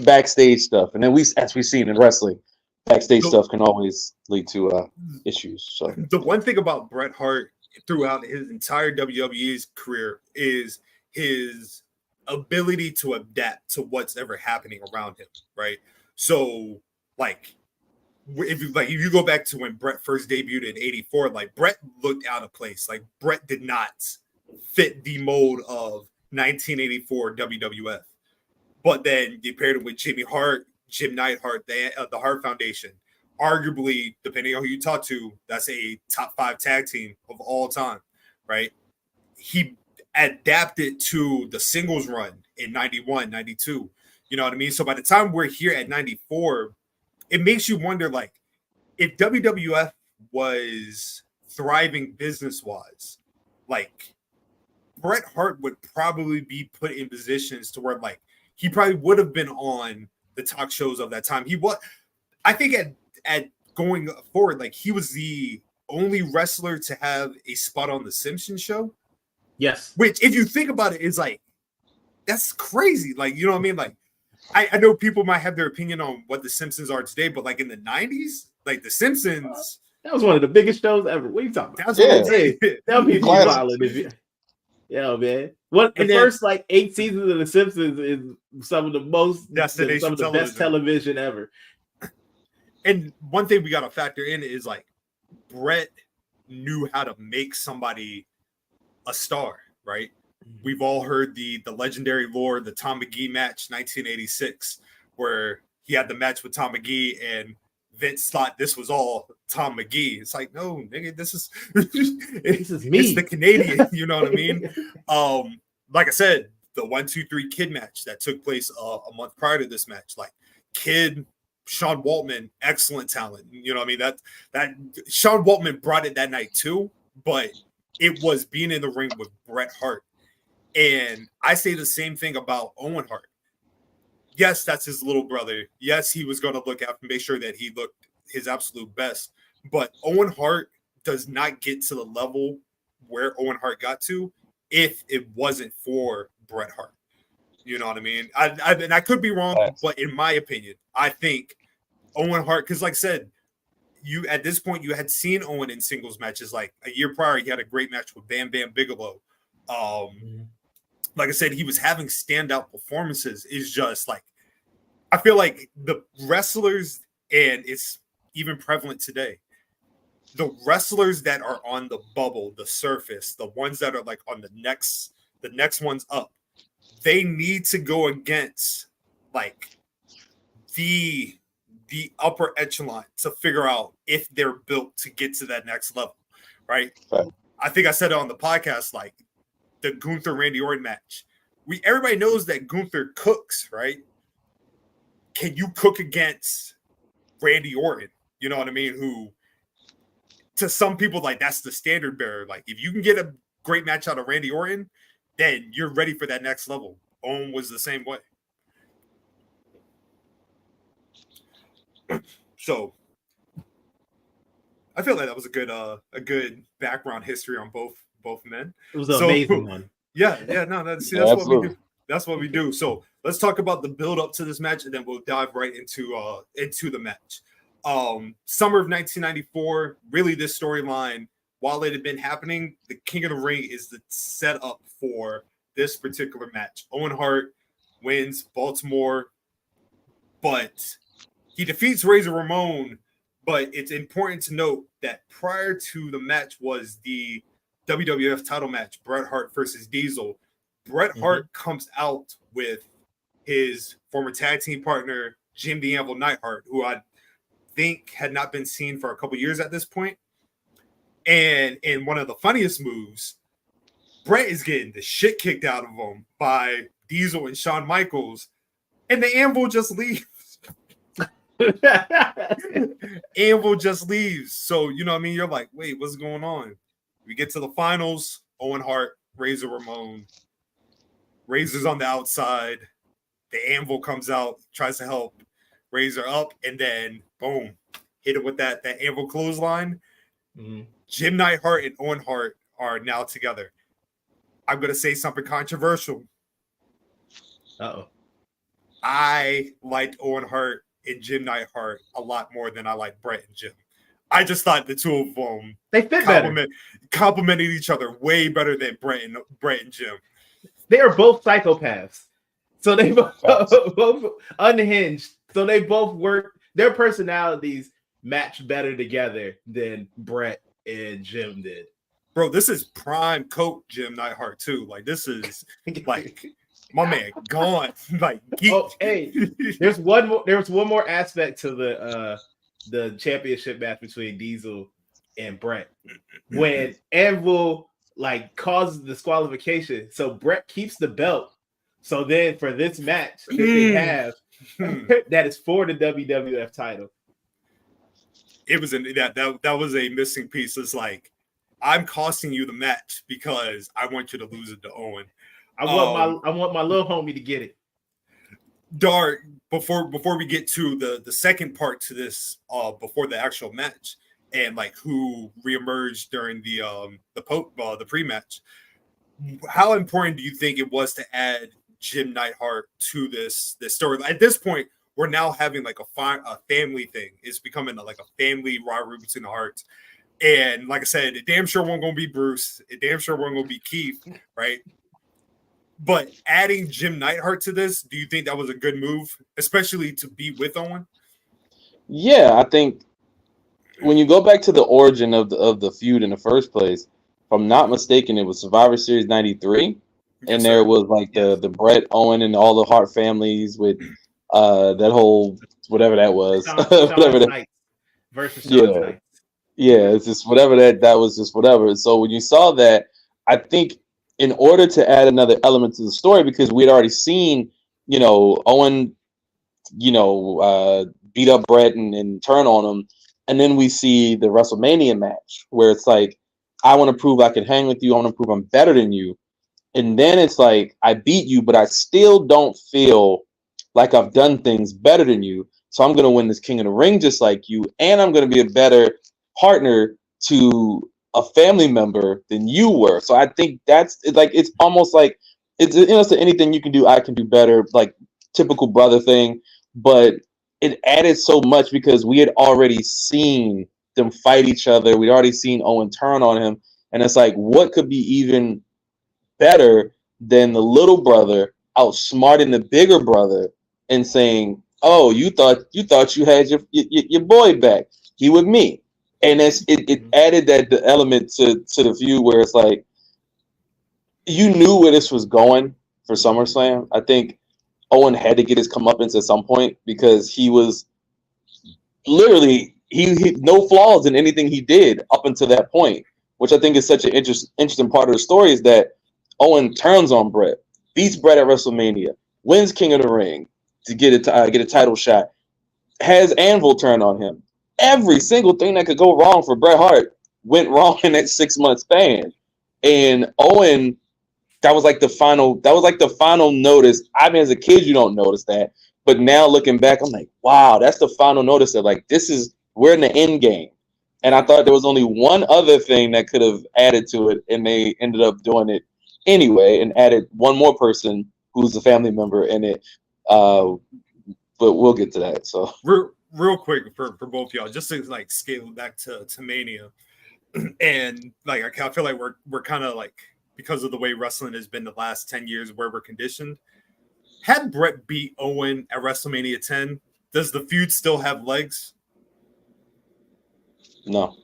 backstage stuff, and then as we've seen in wrestling, backstage stuff can always lead to issues. So the one thing about Bret Hart throughout his entire WWE's career is his ability to adapt to what's ever happening around him, right? So, like, if you go back to when Bret first debuted in '84, like Bret looked out of place. Like Bret did not fit the mold of 1984 WWF. But then you paired him with Jimmy Hart, Jim Neidhart, the Hart Foundation. Arguably, depending on who you talk to, that's a top 5 tag team of all time, right? He adapted to the singles run in 91, 92. You know what I mean? So by the time we're here at 94, it makes you wonder, like, if WWF was thriving business-wise, like, Bret Hart would probably be put in positions to where, like, he probably would have been on the talk shows of that time. He was, I think, at going forward, like, he was the only wrestler to have a spot on the Simpsons show. Yes. Which, if you think about it, is like, that's crazy. Like, you know what I mean? Like, I know people might have their opinion on what the Simpsons are today, but like in the 90s, like the Simpsons, that was one of the biggest shows ever. What are you talking about? That's what I'm saying. That would be violent if you. Yeah, man. First like 8 seasons of The Simpsons is some of the best television ever. And one thing we got to factor in is like Bret knew how to make somebody a star, right? We've all heard the legendary lore, the Tom McGee match, 1986, where he had the match with Tom McGee and Vince thought this was all Tom McGee. It's like, no, nigga, this is me. It's the Canadian, you know what I mean? Like I said, the 1, 2, 3 Kid match that took place a month prior to this match, like Kid, Sean Waltman, excellent talent. You know what I mean? That Sean Waltman brought it that night too, but it was being in the ring with Bret Hart. And I say the same thing about Owen Hart. yes, that's his little brother. Yes, he was going to look after, make sure that he looked his absolute best. But Owen Hart does not get to the level where Owen Hart got to if it wasn't for Bret Hart. You know what I mean? And I could be wrong, but in my opinion, I think Owen Hart, because like I said, you at this point you had seen Owen in singles matches. Like a year prior, he had a great match with Bam Bam Bigelow. Like I said, he was having standout performances. Is just like, I feel like the wrestlers, and it's even prevalent today, the wrestlers that are on the bubble, the surface, the ones that are like on the next ones up, they need to go against like the upper echelon to figure out if they're built to get to that next level, right? I think I said it on the podcast, like the Gunther Randy Orton match. Everybody knows that Gunther cooks, right? Can you cook against Randy Orton? You know what I mean? Who, to some people, like that's the standard bearer. Like if you can get a great match out of Randy Orton, then you're ready for that next level. Owen was the same way. So I feel like that was a good background history on both men. It was an amazing one. Yeah, no, that's what we do. That's what we do. So let's talk about the build up to this match, and then we'll dive right into the match. Summer of 1994, really this storyline, while it had been happening, the King of the Ring is the setup for this particular match. Owen Hart wins Baltimore, but he defeats Razor Ramon. But it's important to note that prior to the match was the WWF title match, Bret Hart versus Diesel. Bret Hart comes out with his former tag team partner, Jim the Anvil Neidhart, who I think had not been seen for a couple years at this point. And in one of the funniest moves, Bret is getting the shit kicked out of him by Diesel and Shawn Michaels, and the Anvil just leaves. Anvil just leaves. So, you know what I mean? You're like, wait, what's going on? We get to the finals. Owen Hart, Razor Ramon. Razor's on the outside. The Anvil comes out, tries to help Razor up, and then boom, hit it with that Anvil clothesline. Jim Neidhart and Owen Hart are now together. I'm going to say something controversial. I liked Owen Hart and Jim Neidhart a lot more than I like Bret and Jim. I just thought the two of them complimented each other way better than Bret and Jim. They are both psychopaths, so they both unhinged. So they both work. Their personalities match better together than Bret and Jim did. Bro, this is prime Coke Jim Neidhart too. Like this is like my man gone. Like hey, there's one more aspect to the championship match between Diesel and Bret. When Anvil like causes disqualification, so Bret keeps the belt. So then for this match that they have, that is for the WWF title. It was that was a missing piece. It's like, I'm costing you the match because I want you to lose it to Owen. I want my little homie to get it. Dar, before we get to the second part to this, before the actual match, and like who reemerged during the pre-match, how important do you think it was to add Jim Neidhart to this story? At this point, we're now having like a family thing. It's becoming like a family rivalry between the Harts. And like I said, it damn sure won't gonna be Bruce. It damn sure won't gonna be Keith, right? But adding Jim Neidhart to this, do you think that was a good move, especially to be with Owen? Yeah, I think when you go back to the origin of the feud in the first place, if I'm not mistaken, it was Survivor Series '93, and there was like the Bret, Owen, and all the Hart families with that whole whatever that was, whatever that versus Shawn Knight. Yeah, it's just whatever that was, just whatever. So when you saw that, I think in order to add another element to the story, because we had already seen, Owen, beat up Bret and turn on him, and then we see the WrestleMania match where it's like, I want to prove I can hang with you. I want to prove I'm better than you. And then it's like, I beat you, but I still don't feel like I've done things better than you. So I'm going to win this King of the Ring just like you. And I'm going to be a better partner to a family member than you were. So I think that's like, it's almost like it's, you know, so anything you can do, I can do better, like typical brother thing. But it added so much because we had already seen them fight each other. We'd already seen Owen turn on him. And it's like, what could be even better than the little brother outsmarting the bigger brother and saying, "Oh, you thought you had your boy back. He with me." And it added that the element to the feud where it's like you knew where this was going for SummerSlam. I think Owen had to get his comeuppance at some point because he was literally he no flaws in anything he did up until that point, which I think is such an interesting part of the story is that Owen turns on Bret, beats Bret at WrestleMania, wins King of the Ring to get a title shot, has Anvil turn on him. Every single thing that could go wrong for Bret Hart went wrong in that 6 month span. And Owen, that was like the final notice. I mean, as a kid, you don't notice that. But now looking back, I'm like, wow, that's the final notice that like we're in the end game. And I thought there was only one other thing that could have added to it, and they ended up doing it anyway and added one more person who's a family member in it. But we'll get to that. So real quick for both y'all, just to like scale back to Mania, and like I feel like we're kind of like, because of the way wrestling has been the last 10 years where we're conditioned. Had Bret beat Owen at WrestleMania 10, does the feud still have legs? No,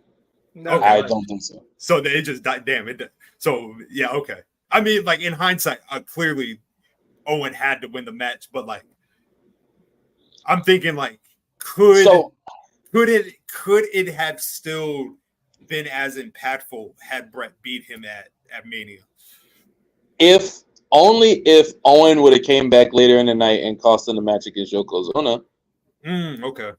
Okay. I don't think so. So they just died. Damn it. So yeah, okay. I mean, like in hindsight, clearly Owen had to win the match, but like I'm thinking, like, could it have still been as impactful had Bret beat him at Mania? If Owen would have came back later in the night and cost him the match against Yokozuna. Okay.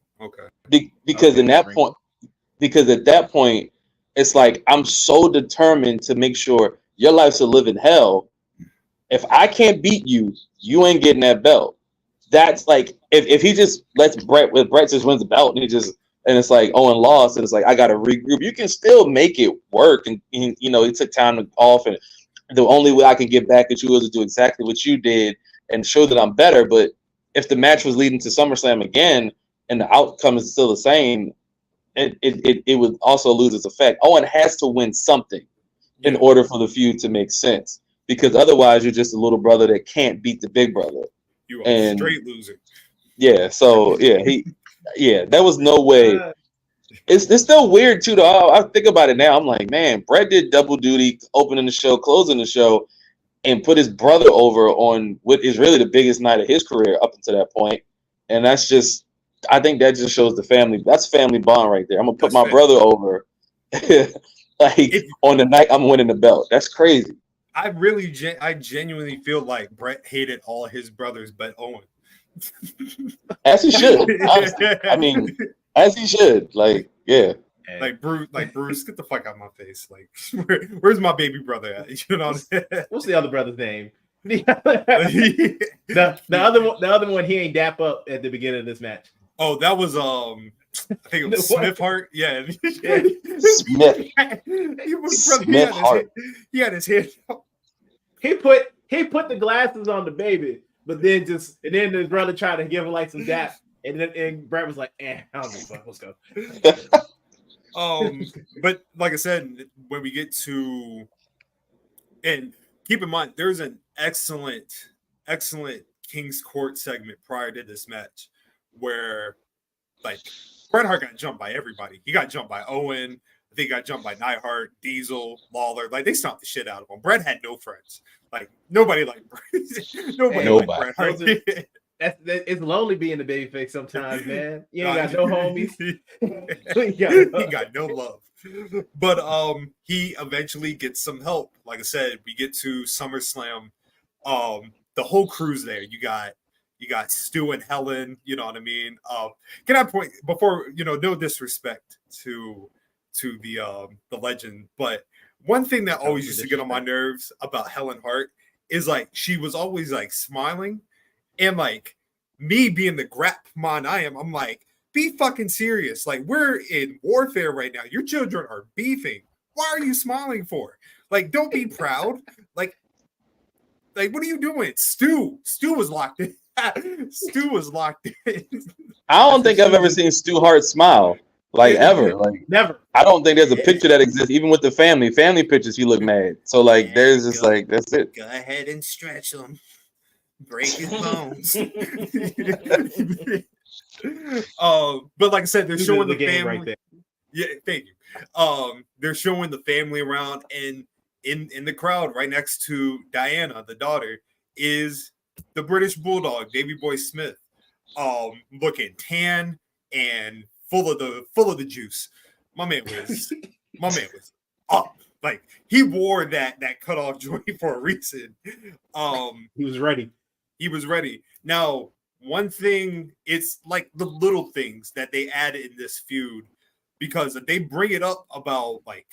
Because at that point, it's like I'm so determined to make sure your life's a living hell. If I can't beat you, you ain't getting that belt. That's like if he just lets Bret just wins the belt and it's like Owen lost and it's like I gotta regroup. You can still make it work, and you know he took time off, and the only way I can get back at you is to do exactly what you did and show that I'm better. But if the match was leading to SummerSlam again and the outcome is still the same, it would also lose its effect. Owen has to win something in order for the feud to make sense, because otherwise you're just a little brother that can't beat the big brother. You are a straight loser. Yeah, so there was no way. It's still weird too though. I think about it now. I'm like, man, Bret did double duty, opening the show, closing the show, and put his brother over on what is really the biggest night of his career up until that point. And that's just, I think that just shows the family. That's family bond right there. I'm gonna put my brother over, like on the night I'm winning the belt. That's crazy. I genuinely feel like Bret hated all his brothers but Owen. As he should. I mean, as he should. Like, yeah. Like Bruce, get the fuck out of my face. Like, where's my baby brother at? You know what I'm saying? What's the other brother's name? the other one, he ain't dap up at the beginning of this match. Oh, that was I think it was Smith Hart. Yeah. Smith Hart. He had his head. He put the glasses on the baby, but then his brother tried to give him like some dap, and Bret was like, I don't give a fuck. Let's go. But like I said, when we get to, and keep in mind, there's an excellent King's Court segment prior to this match where like Bret Hart got jumped by everybody. He got jumped by Owen. I think he got jumped by Neidhart, Diesel, Lawler. Like they stomped the shit out of him. Bret had no friends. Like nobody liked Bret. Nobody liked Bret Hart. It's lonely being the babyface sometimes, man. You ain't got no homies. He got no love. But he eventually gets some help. Like I said, we get to SummerSlam. The whole crew's there. You got Stu and Helen, you know what I mean? Can I point before, no disrespect to the legend, but one thing that always used to get on my nerves about Helen Hart is like she was always like smiling and like me being the grapmon I am, I'm like, be fucking serious. Like, we're in warfare right now. Your children are beefing. Why are you smiling for? Like, don't be proud. Like, what are you doing? Stu was locked in. Stu was locked in. I don't think I've ever seen Stu Hart smile, like ever. Like Never. I don't think there's a picture that exists, even with the family pictures. He looked mad. So like, there's just like that's it. Go ahead and stretch him, break his bones. But like I said, they're showing the family right there. Yeah, thank you. They're showing the family around, and in the crowd, right next to Diana, the daughter, is the British Bulldog, Davey Boy Smith, looking tan and full of the juice. My man was up. Like, he wore that cutoff joint for a reason. He was ready. He was ready. Now, one thing, it's like the little things that they add in this feud, because they bring it up about like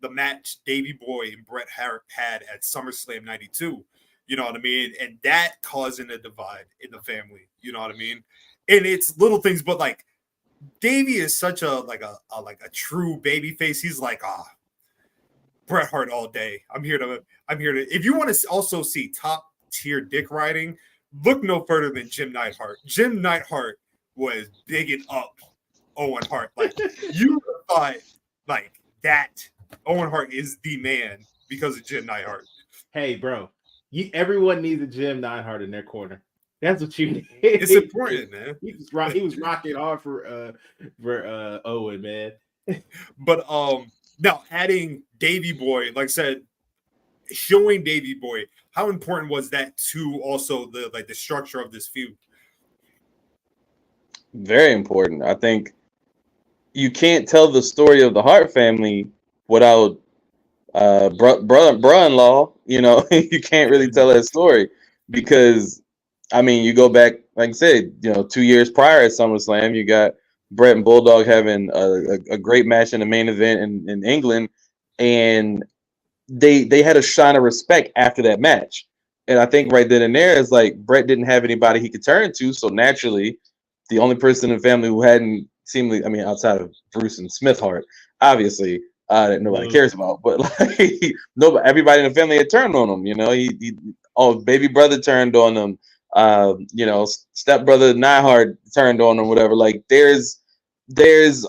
the match Davey Boy and Bret Hart had at SummerSlam 92. You know what I mean? And that causing a divide in the family. You know what I mean? And it's little things, but like Davey is such a true baby face. He's like, Bret Hart all day. I'm here to. If you want to also see top tier dick riding, look no further than Jim Neidhart. Jim Neidhart was bigging up Owen Hart. Like, you thought like that Owen Hart is the man because of Jim Neidhart. Hey, bro, everyone needs a Jim Neidhart in their corner. That's what you need. It's important, man. He was rocking hard for Owen, man. But now adding Davey Boy, like I said, showing Davey Boy, how important was that to also the structure of this feud? Very important. I think you can't tell the story of the Hart family without brother-in-law. You know, you can't really tell that story because, I mean, you go back, like I said, 2 years prior at SummerSlam, you got Bret and Bulldog having a great match in the main event in England, and they had a shine of respect after that match. And I think right then and there is like Bret didn't have anybody he could turn to, so naturally, the only person in the family who hadn't seemingly, I mean, outside of Bruce and Smith Hart, obviously, that nobody cares about, but like everybody in the family had turned on him. Baby brother turned on him. Stepbrother Neidhart turned on him. Whatever. Like there's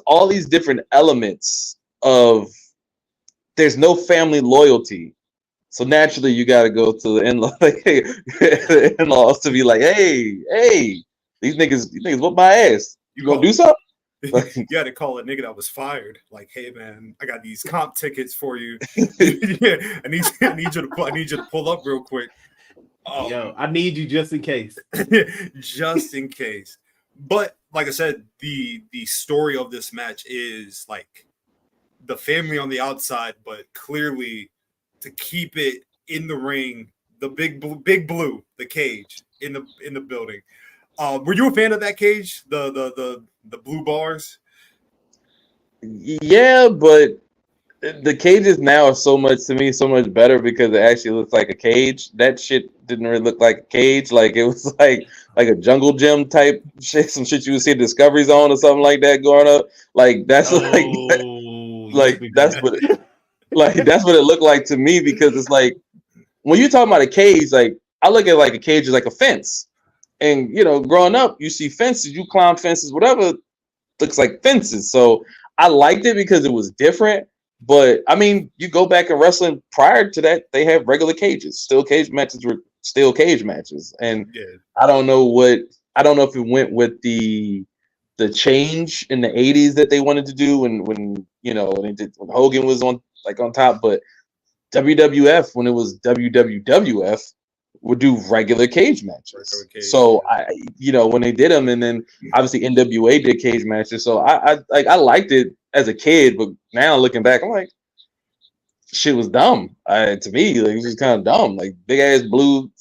all these different elements of. There's no family loyalty, so naturally you got to go to the in-laws to be like, hey, these niggas whoop my ass. You gonna do something? Like, you had to call a nigga that was fired. Like, hey man, I got these comp tickets for you. Yeah, I need you to pull up real quick. Yo, I need you just in case. Just in case. But like I said, the story of this match is like the family on the outside, but clearly to keep it in the ring, the big blue, the cage in the building. Were you a fan of that cage? The blue bars? Yeah, but the cages now are so much better because it actually looks like a cage. That shit didn't really look like a cage. Like it was like a jungle gym type shit, some shit you would see at Discovery Zone or something like that going up. Like that's that's what it looked like to me, because it's like when you're talking about a cage, like I look at like a cage as like a fence. And growing up, you see fences, you climb fences, whatever looks like fences. So I liked it because it was different. But I mean, you go back in wrestling prior to that, they have regular cages. Still cage matches were still cage matches. And I don't know if it went with the change in the 80s that they wanted to do when Hogan was on top, but WWF, when it was WWF, would do regular cage matches. So when they did them, and then obviously NWA did cage matches. So I liked it as a kid, but now looking back, I'm like, shit was dumb. To me, like, it was just kind of dumb. Like big ass blue,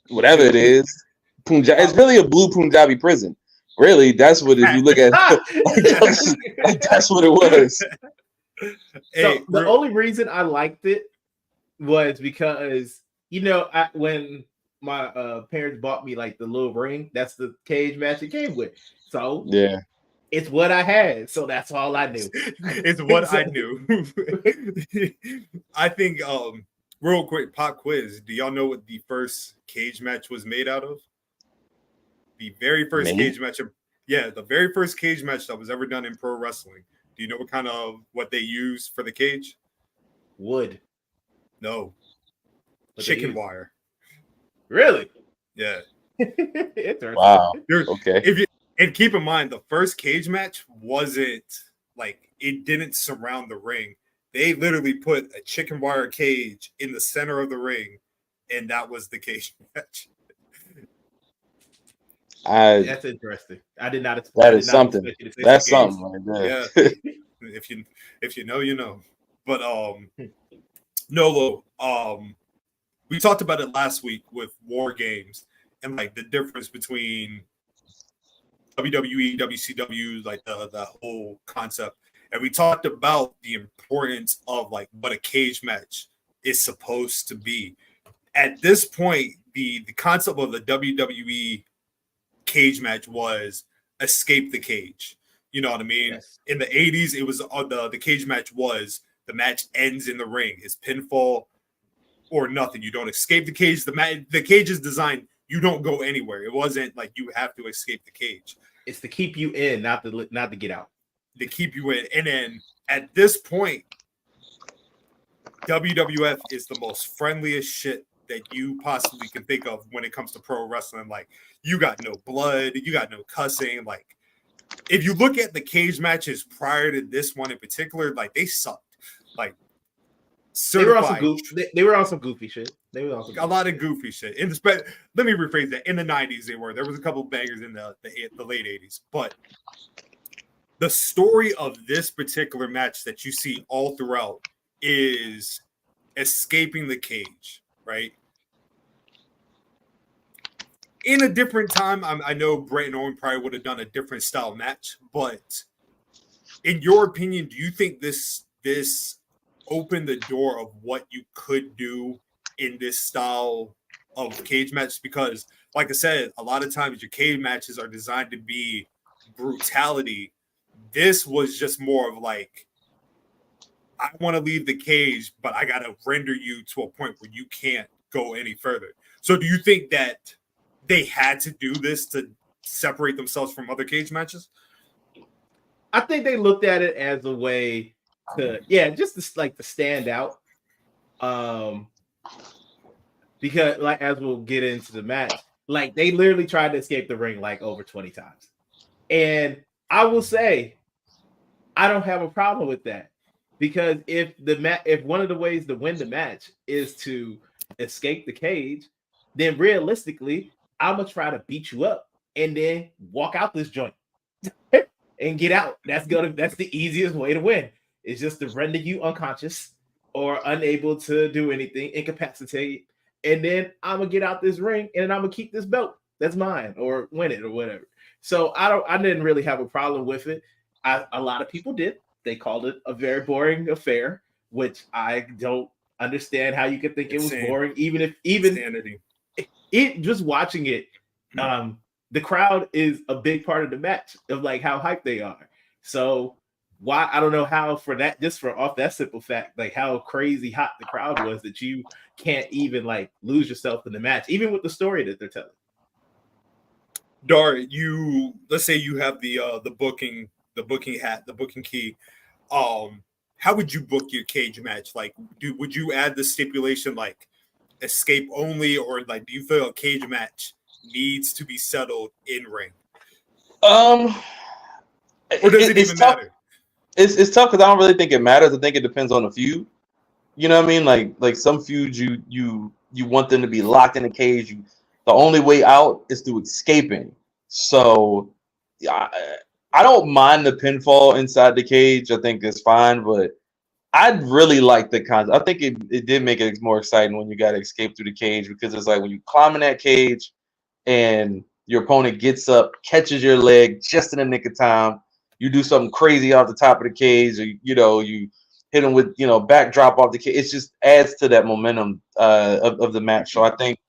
whatever it is. It's really a blue Punjabi prison. Really, that's what, if you look at that's what it was. So the only reason I liked it was because when my parents bought me like the little ring. That's the cage match it came with. So Yeah. it's what I had. So that's all I knew. It's what I knew. I think real quick pop quiz. Do y'all know what the first cage match was made out of? The very first cage match. The very first cage match that was ever done in pro wrestling. Do you know what they used for the cage? Wood. No. Chicken wire. Really? Yeah. Interesting. Wow. Okay. And keep in mind, the first cage match wasn't like it didn't surround the ring. They literally put a chicken wire cage in the center of the ring, and that was the cage match. That's interesting. I did not expect that. Is something. That's something right there. Yeah. if you know, you know. But Nolo, we talked about it last week with War Games and like the difference between WWE, WCW, like the whole concept. And we talked about the importance of like what a cage match is supposed to be. At this point, the concept of the WWE cage match was escape the cage. You know what I mean? Yes. In the 80s, it was the cage match was the match ends in the ring. It's pinfall or nothing. You don't escape the cage. The cage is designed, you don't go anywhere. It wasn't like you have to escape the cage. It's to keep you in, not to get out. To keep you in. And then at this point, WWF is the most friendliest shit that you possibly can think of when it comes to pro wrestling. Like, you got no blood, you got no cussing. Like, if you look at the cage matches prior to this one in particular, like, they sucked. Like, they were on some goofy shit. They were also a lot of goofy shit. Let me rephrase that. In the 90s, there was a couple of bangers in the late 80s, but the story of this particular match that you see all throughout is escaping the cage, right? In a different time, I know Bret and Owen probably would have done a different style match, but in your opinion, do you think this opened the door of what you could do in this style of cage match? Because, like I said, a lot of times your cage matches are designed to be brutality. This was just more of like, I want to leave the cage, but I got to render you to a point where you can't go any further. So do you think that they had to do this to separate themselves from other cage matches? I think they looked at it as a way to, just to stand out. Because, like, as we'll get into the match, like, they literally tried to escape the ring like over 20 times. And I will say, I don't have a problem with that, because if one of the ways to win the match is to escape the cage, then realistically, I'm gonna try to beat you up and then walk out this joint and get out. That's the easiest way to win. It's just to render you unconscious or unable to do anything, incapacitate, and then I'm gonna get out this ring and I'm gonna keep this belt. That's mine, or win it, or whatever. So I didn't really have a problem with it. A lot of people did. They called it a very boring affair, which I don't understand how you could think it was boring, even just watching it. The crowd is a big part of the match, of like how hyped they are. So why, I don't know how, for that, just for off that simple fact, like how crazy hot the crowd was, that you can't even like lose yourself in the match, even with the story that they're telling. Dar, let's say you have the booking hat, the booking key. How would you book your cage match? Like, would you add the stipulation like escape only, or like do you feel a cage match needs to be settled in ring? Or does it even matter? It's tough because I don't really think it matters. I think it depends on the feud. You know what I mean? Like some feuds you want them to be locked in a cage. The only way out is through escaping. So I don't mind the pinfall inside the cage. I think it's fine, but I'd really like the concept. I think it did make it more exciting when you got to escape through the cage, because it's like when you climb in that cage and your opponent gets up, catches your leg just in the nick of time. You do something crazy off the top of the cage, or you hit them with backdrop off the cage. It just adds to that momentum of the match. So I think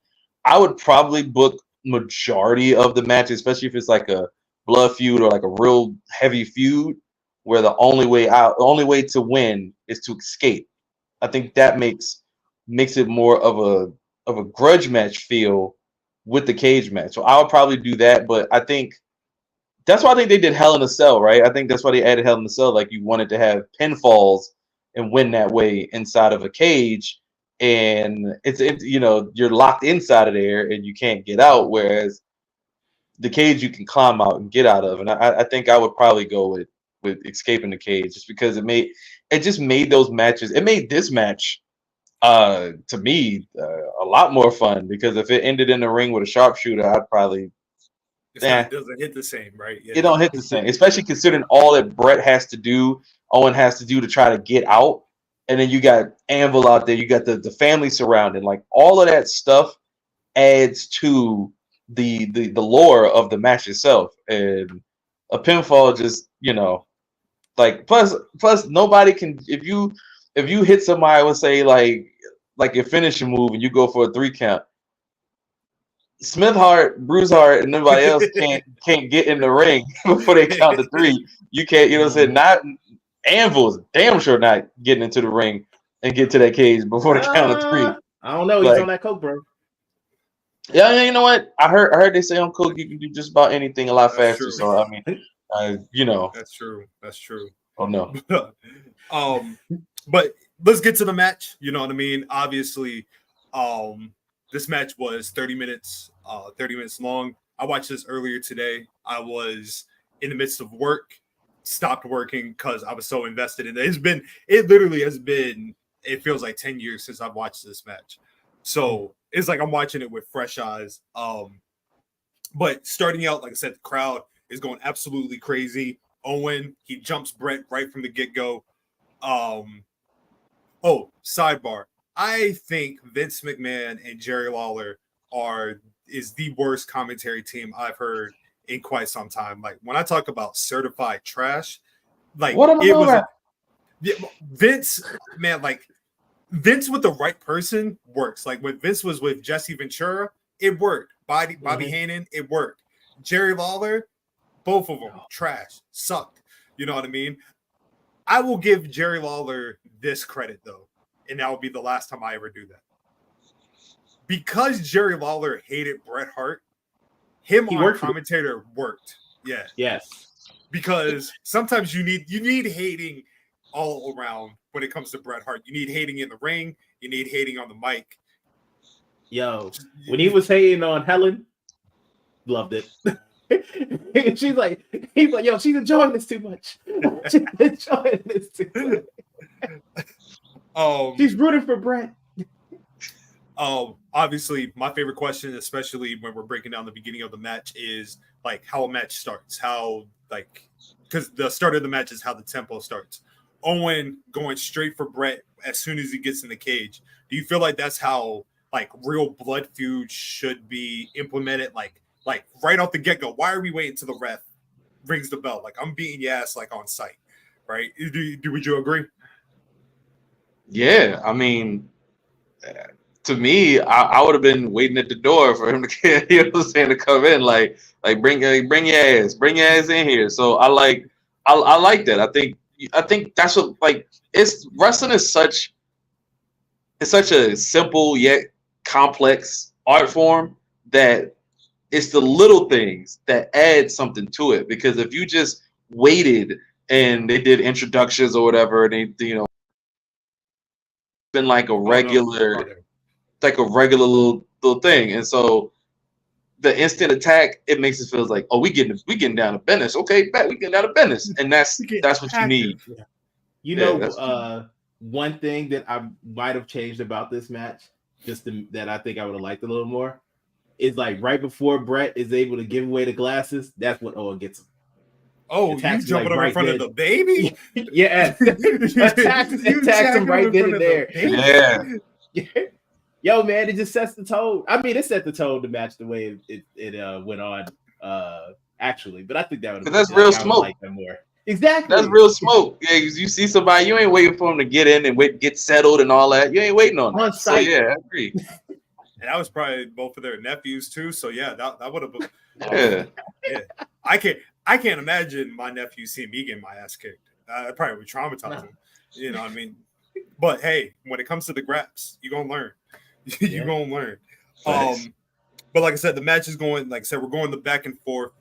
I would probably book majority of the match, especially if it's like a blood feud or like a real heavy feud, where the only way to win is to escape. I think that makes it more of a grudge match feel with the cage match. So I would probably do that, but I think that's why I think they did Hell in a Cell, right? I think that's why they added Hell in a Cell. Like, you wanted to have pinfalls and win that way inside of a cage, and it's you're locked inside of there and you can't get out. Whereas the cage you can climb out and get out of, and I think I would probably go with escaping the cage, just because it just made those matches. It made this match to me a lot more fun, because if it ended in the ring with a sharpshooter, I'd probably. It doesn't hit the same, right? Yeah. It don't hit the same, especially considering all that Bret has to do, Owen has to do to try to get out, and then you got Anvil out there, you got the family surrounding, like all of that stuff adds to the lore of the match itself. And a pinfall just like plus nobody can, if you hit somebody, I would say like your finishing move and you go for a 3 count. Smith Hart, Bruce Hart, and nobody else can't get in the ring before they count to 3. You can't, what I'm saying? Not Anvil's damn sure not getting into the ring and get to that cage before the count of 3. I don't know. He's on that coke, bro. Yeah, you know what? I heard they say on coke you can do just about anything a lot faster. True. So I mean, That's true. That's true. Oh no. But let's get to the match. You know what I mean? Obviously, this match was 30 minutes long. I watched this earlier today. I was in the midst of work, stopped working because I was so invested in it. It literally has been, it feels like 10 years since I've watched this match. So it's like I'm watching it with fresh eyes. But starting out, like I said, the crowd is going absolutely crazy. Owen, he jumps Bret right from the get-go. Sidebar. I think Vince McMahon and Jerry Lawler is the worst commentary team I've heard in quite some time. Like, when I talk about certified trash, like what am I was Vince, man, like Vince with the right person works. Like when Vince was with Jesse Ventura, it worked. Bobby Heenan, it worked. Jerry Lawler, both of them trash, sucked. You know what I mean? I will give Jerry Lawler this credit though, and that will be the last time I ever do that. Because Jerry Lawler hated Bret Hart, on commentator worked. Yeah. Yes. Because sometimes you need hating all around when it comes to Bret Hart. You need hating in the ring. You need hating on the mic. Yo, when he was hating on Helen, loved it. He's like, yo, she's enjoying this too much. She's enjoying this too much. She's rooting for Bret. Obviously, my favorite question, especially when we're breaking down the beginning of the match, is like how a match starts. Because the start of the match is how the tempo starts. Owen going straight for Bret as soon as he gets in the cage. Do you feel like that's how like real blood feud should be implemented? Like right off the get-go, why are we waiting till the ref rings the bell? Like, I'm beating your ass like on sight, right? Would you agree? Yeah, I mean, to me, I would have been waiting at the door for him to to come in, like bring your ass in here. So I like that. I think that's what, like, it's wrestling is such a simple yet complex art form that it's the little things that add something to it. Because if you just waited and they did introductions or whatever, and they been like a regular little thing, and so the instant attack, it makes it feel like, oh, we getting down to business. Okay, bet we getting down to business, and that's what you need. Yeah. One thing that I might have changed about this match, that I think I would have liked a little more, is like right before Bret is able to give away the glasses, that's when Owen gets him. Oh, you jumping up in front of the baby? Yeah, attacks him right then and there. Yeah. Yo, man, it just sets the tone. I mean, it set the tone to match the way it went on, actually. But I think that would. That's real smoke. Like that more. Exactly. That's real smoke. Yeah, you see somebody, you ain't waiting for them to get in and get settled and all that. You ain't waiting on that. Sight. So, yeah, I agree. and that was probably both of their nephews too. So yeah, that would have been. Yeah. I can't imagine my nephew seeing me getting my ass kicked. It probably would traumatize him. You know what I mean? But hey, when it comes to the graps, you're gonna learn. You're gonna learn. But like I said, the match is going. Like I said, we're going the back and forth.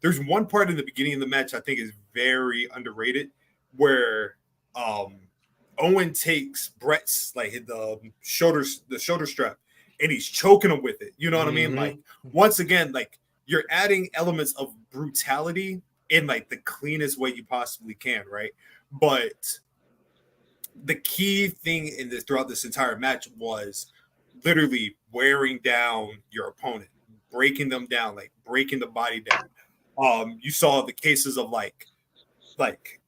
There's one part in the beginning of the match I think is very underrated, where Owen takes Bret's like the shoulder strap, and he's choking him with it. You know what I mean? Like once again, like you're adding elements of brutality in like the cleanest way you possibly can, right? But the key thing in this throughout this entire match was literally wearing down your opponent, breaking them down, like breaking the body down. You saw the cases of like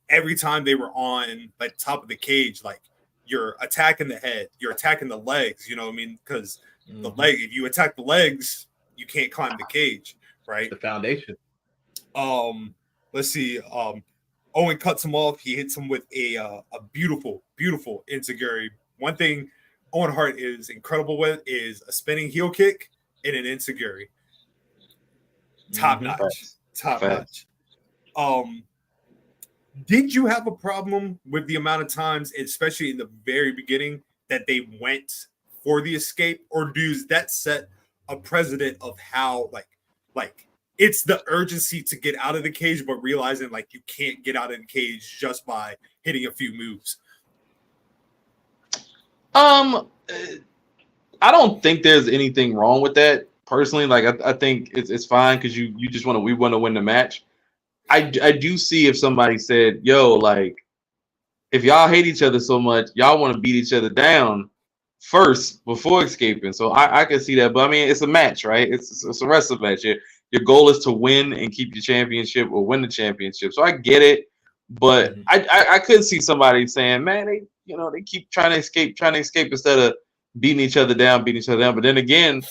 every time they were on like top of the cage, like you're attacking the head, you're attacking the legs, you know what I mean? Because the leg, if you attack the legs, you can't climb the cage, right? The foundation. Let's see. Owen cuts him off. He hits him with a beautiful enziguri. One thing Owen Hart is incredible with is a spinning heel kick and an enziguri. Top notch. Did you have a problem with the amount of times, especially in the very beginning, that they went for the escape, or does that set a precedent of how like it's the urgency to get out of the cage, but realizing like you can't get out of the cage just by hitting a few moves? I don't think there's anything wrong with that personally. Like I think it's fine because we want to win the match. I do see if somebody said, yo, like if y'all hate each other so much, y'all want to beat each other down first before escaping. So I can see that. But I mean, it's a match, right? It's a wrestling match. Your goal is to win and keep your championship or win the championship. So I get it. But I could see somebody saying, man, they keep trying to escape instead of beating each other down. But then again,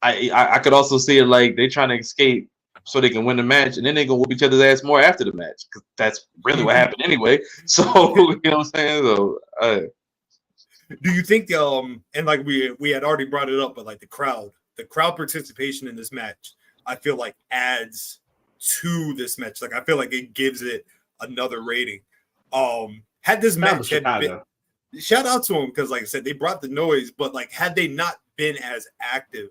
I could also see it like they trying to escape so they can win the match, and then they gonna whoop each other's ass more after the match because that's really what happened anyway. So you know what I'm saying? So do you think and like we had already brought it up, but like the crowd participation in this match, I feel like adds to this match. Like I feel like it gives it another rating. Had this match been, shout out to them because like I said, they brought the noise, but like had they not been as active,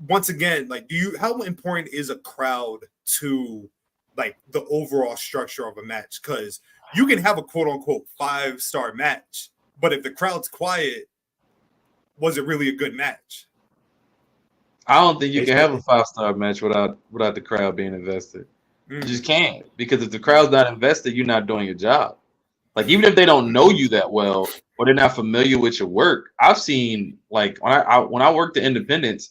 once again, like how important is a crowd to like the overall structure of a match? Because you can have a quote unquote 5-star match, but if the crowd's quiet, was it really a good match? I don't think you can have a 5-star match without the crowd being invested. You just can't, because if the crowd's not invested, you're not doing your job. Like even if they don't know you that well or they're not familiar with your work, I've seen like when I worked at Independence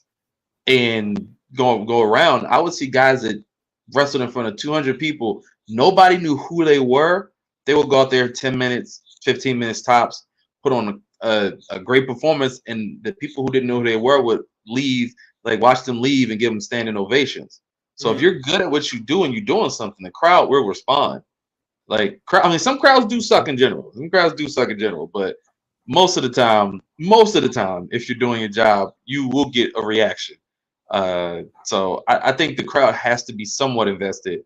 and go around, I would see guys that wrestled in front of 200 people. Nobody knew who they were. They would go out there 10 minutes, 15 minutes tops, put on a great performance, and the people who didn't know who they were would leave, like watch them leave and give them standing ovations. So if you're good at what you do and you're doing something, the crowd will respond. Like, I mean, some crowds do suck in general. But most of the time, if you're doing your job, you will get a reaction. So I think the crowd has to be somewhat invested.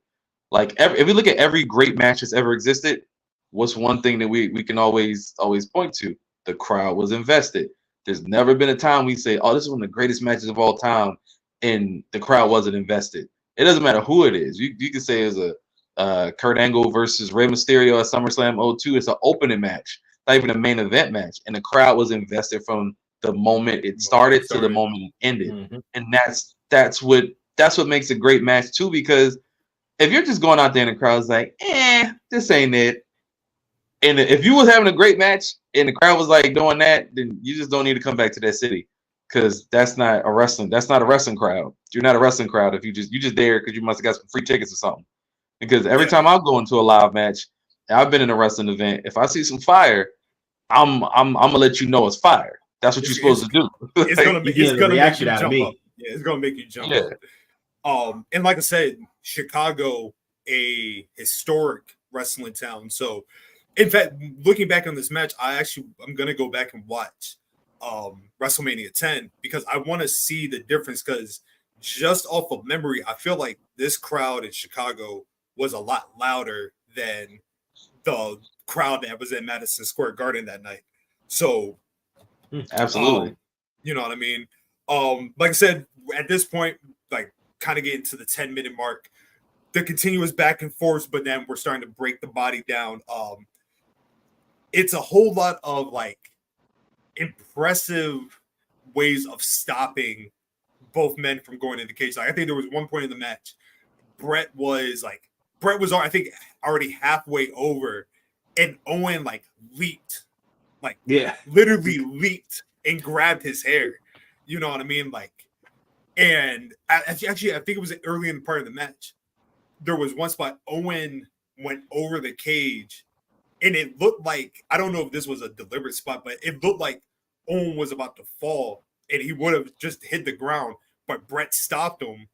Like if we look at every great match that's ever existed, what's one thing that we can always point to? The crowd was invested. There's never been a time we say, oh, this is one of the greatest matches of all time, and the crowd wasn't invested. It doesn't matter who it is. You can say it's a Kurt Angle versus Rey Mysterio at SummerSlam 02. It's an opening match, not even a main event match, and the crowd was invested from the moment it started to the moment it ended. And that's what makes a great match too, because if you're just going out there and the crowd's like, this ain't it. And if you was having a great match and the crowd was like doing that, then you just don't need to come back to that city, because that's not a wrestling crowd. You're not a wrestling crowd if you just there because you must have got some free tickets or something. Because every time I go into a live match, I've been in a wrestling event, if I see some fire, I'm gonna let you know it's fire. That's what you're supposed to do. It's gonna make you jump up. Yeah, it's gonna make you jump up. And like I said, Chicago, a historic wrestling town. So, in fact, looking back on this match, I'm gonna go back and watch WrestleMania 10 because I want to see the difference. Because just off of memory, I feel like this crowd in Chicago was a lot louder than the crowd that was in Madison Square Garden that night. So, Absolutely. You know what I mean? Like I said, at this point, like kind of getting to the 10-minute mark, the continuous back and forth, but then we're starting to break the body down. It's a whole lot of like impressive ways of stopping both men from going in the cage. Like I think there was one point in the match, Bret was I think already halfway over, and Owen like leaped, like literally leaped and grabbed his hair. You know what I mean? Like, and actually, I think it was early in the part of the match. There was one spot Owen went over the cage, and it looked like, I don't know if this was a deliberate spot, but it looked like Owen was about to fall, and he would have just hit the ground, but Bret stopped him.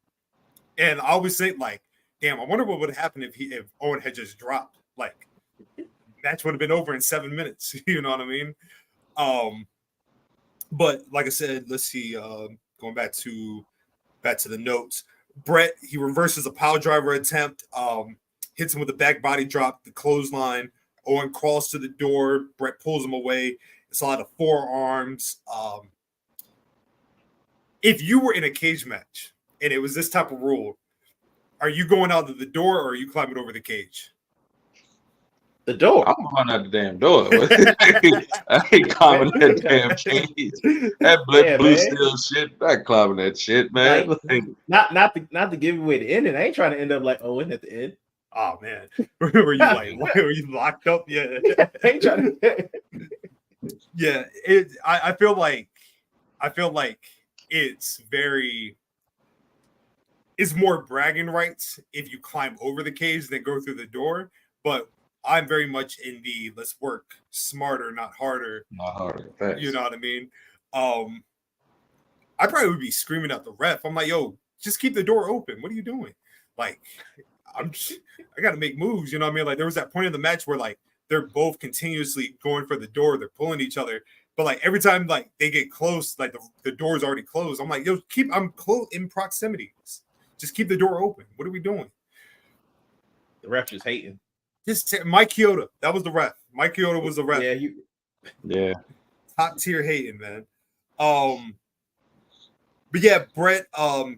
And I always think like, damn, I wonder what would have happened if Owen had just dropped. Like, match would have been over in 7 minutes. You know what I mean? But like I said, let's see. Going back to the notes, Bret, he reverses a pile driver attempt, hits him with a back body drop, the clothesline. Owen crawls to the door. Bret pulls him away. It's a lot of forearms. If you were in a cage match and it was this type of rule, are you going out of the door or are you climbing over the cage? The door. I'm going out the damn door. I ain't climbing that damn cage. That blue steel shit. I ain't climbing that shit, man. Like, not to give away the ending. I ain't trying to end up like Owen at the end. Oh man, were you locked up? Yeah, I ain't trying to. Yeah, I feel like it's more bragging rights if you climb over the cage than go through the door, but I'm very much in the let's work smarter, not harder. Not harder. Thanks. You know what I mean? I probably would be screaming at the ref. I'm like, yo, just keep the door open. What are you doing? Like, I got to make moves. You know what I mean? Like, there was that point in the match where like they're both continuously going for the door. They're pulling each other. But like every time like they get close, like the door's already closed. I'm like, yo, I'm close in proximity. Just keep the door open. What are we doing? The ref just hating. Mike Chioda, that was the ref. Mike Chioda was the ref. Yeah. Top tier hating, man. But yeah, Bret,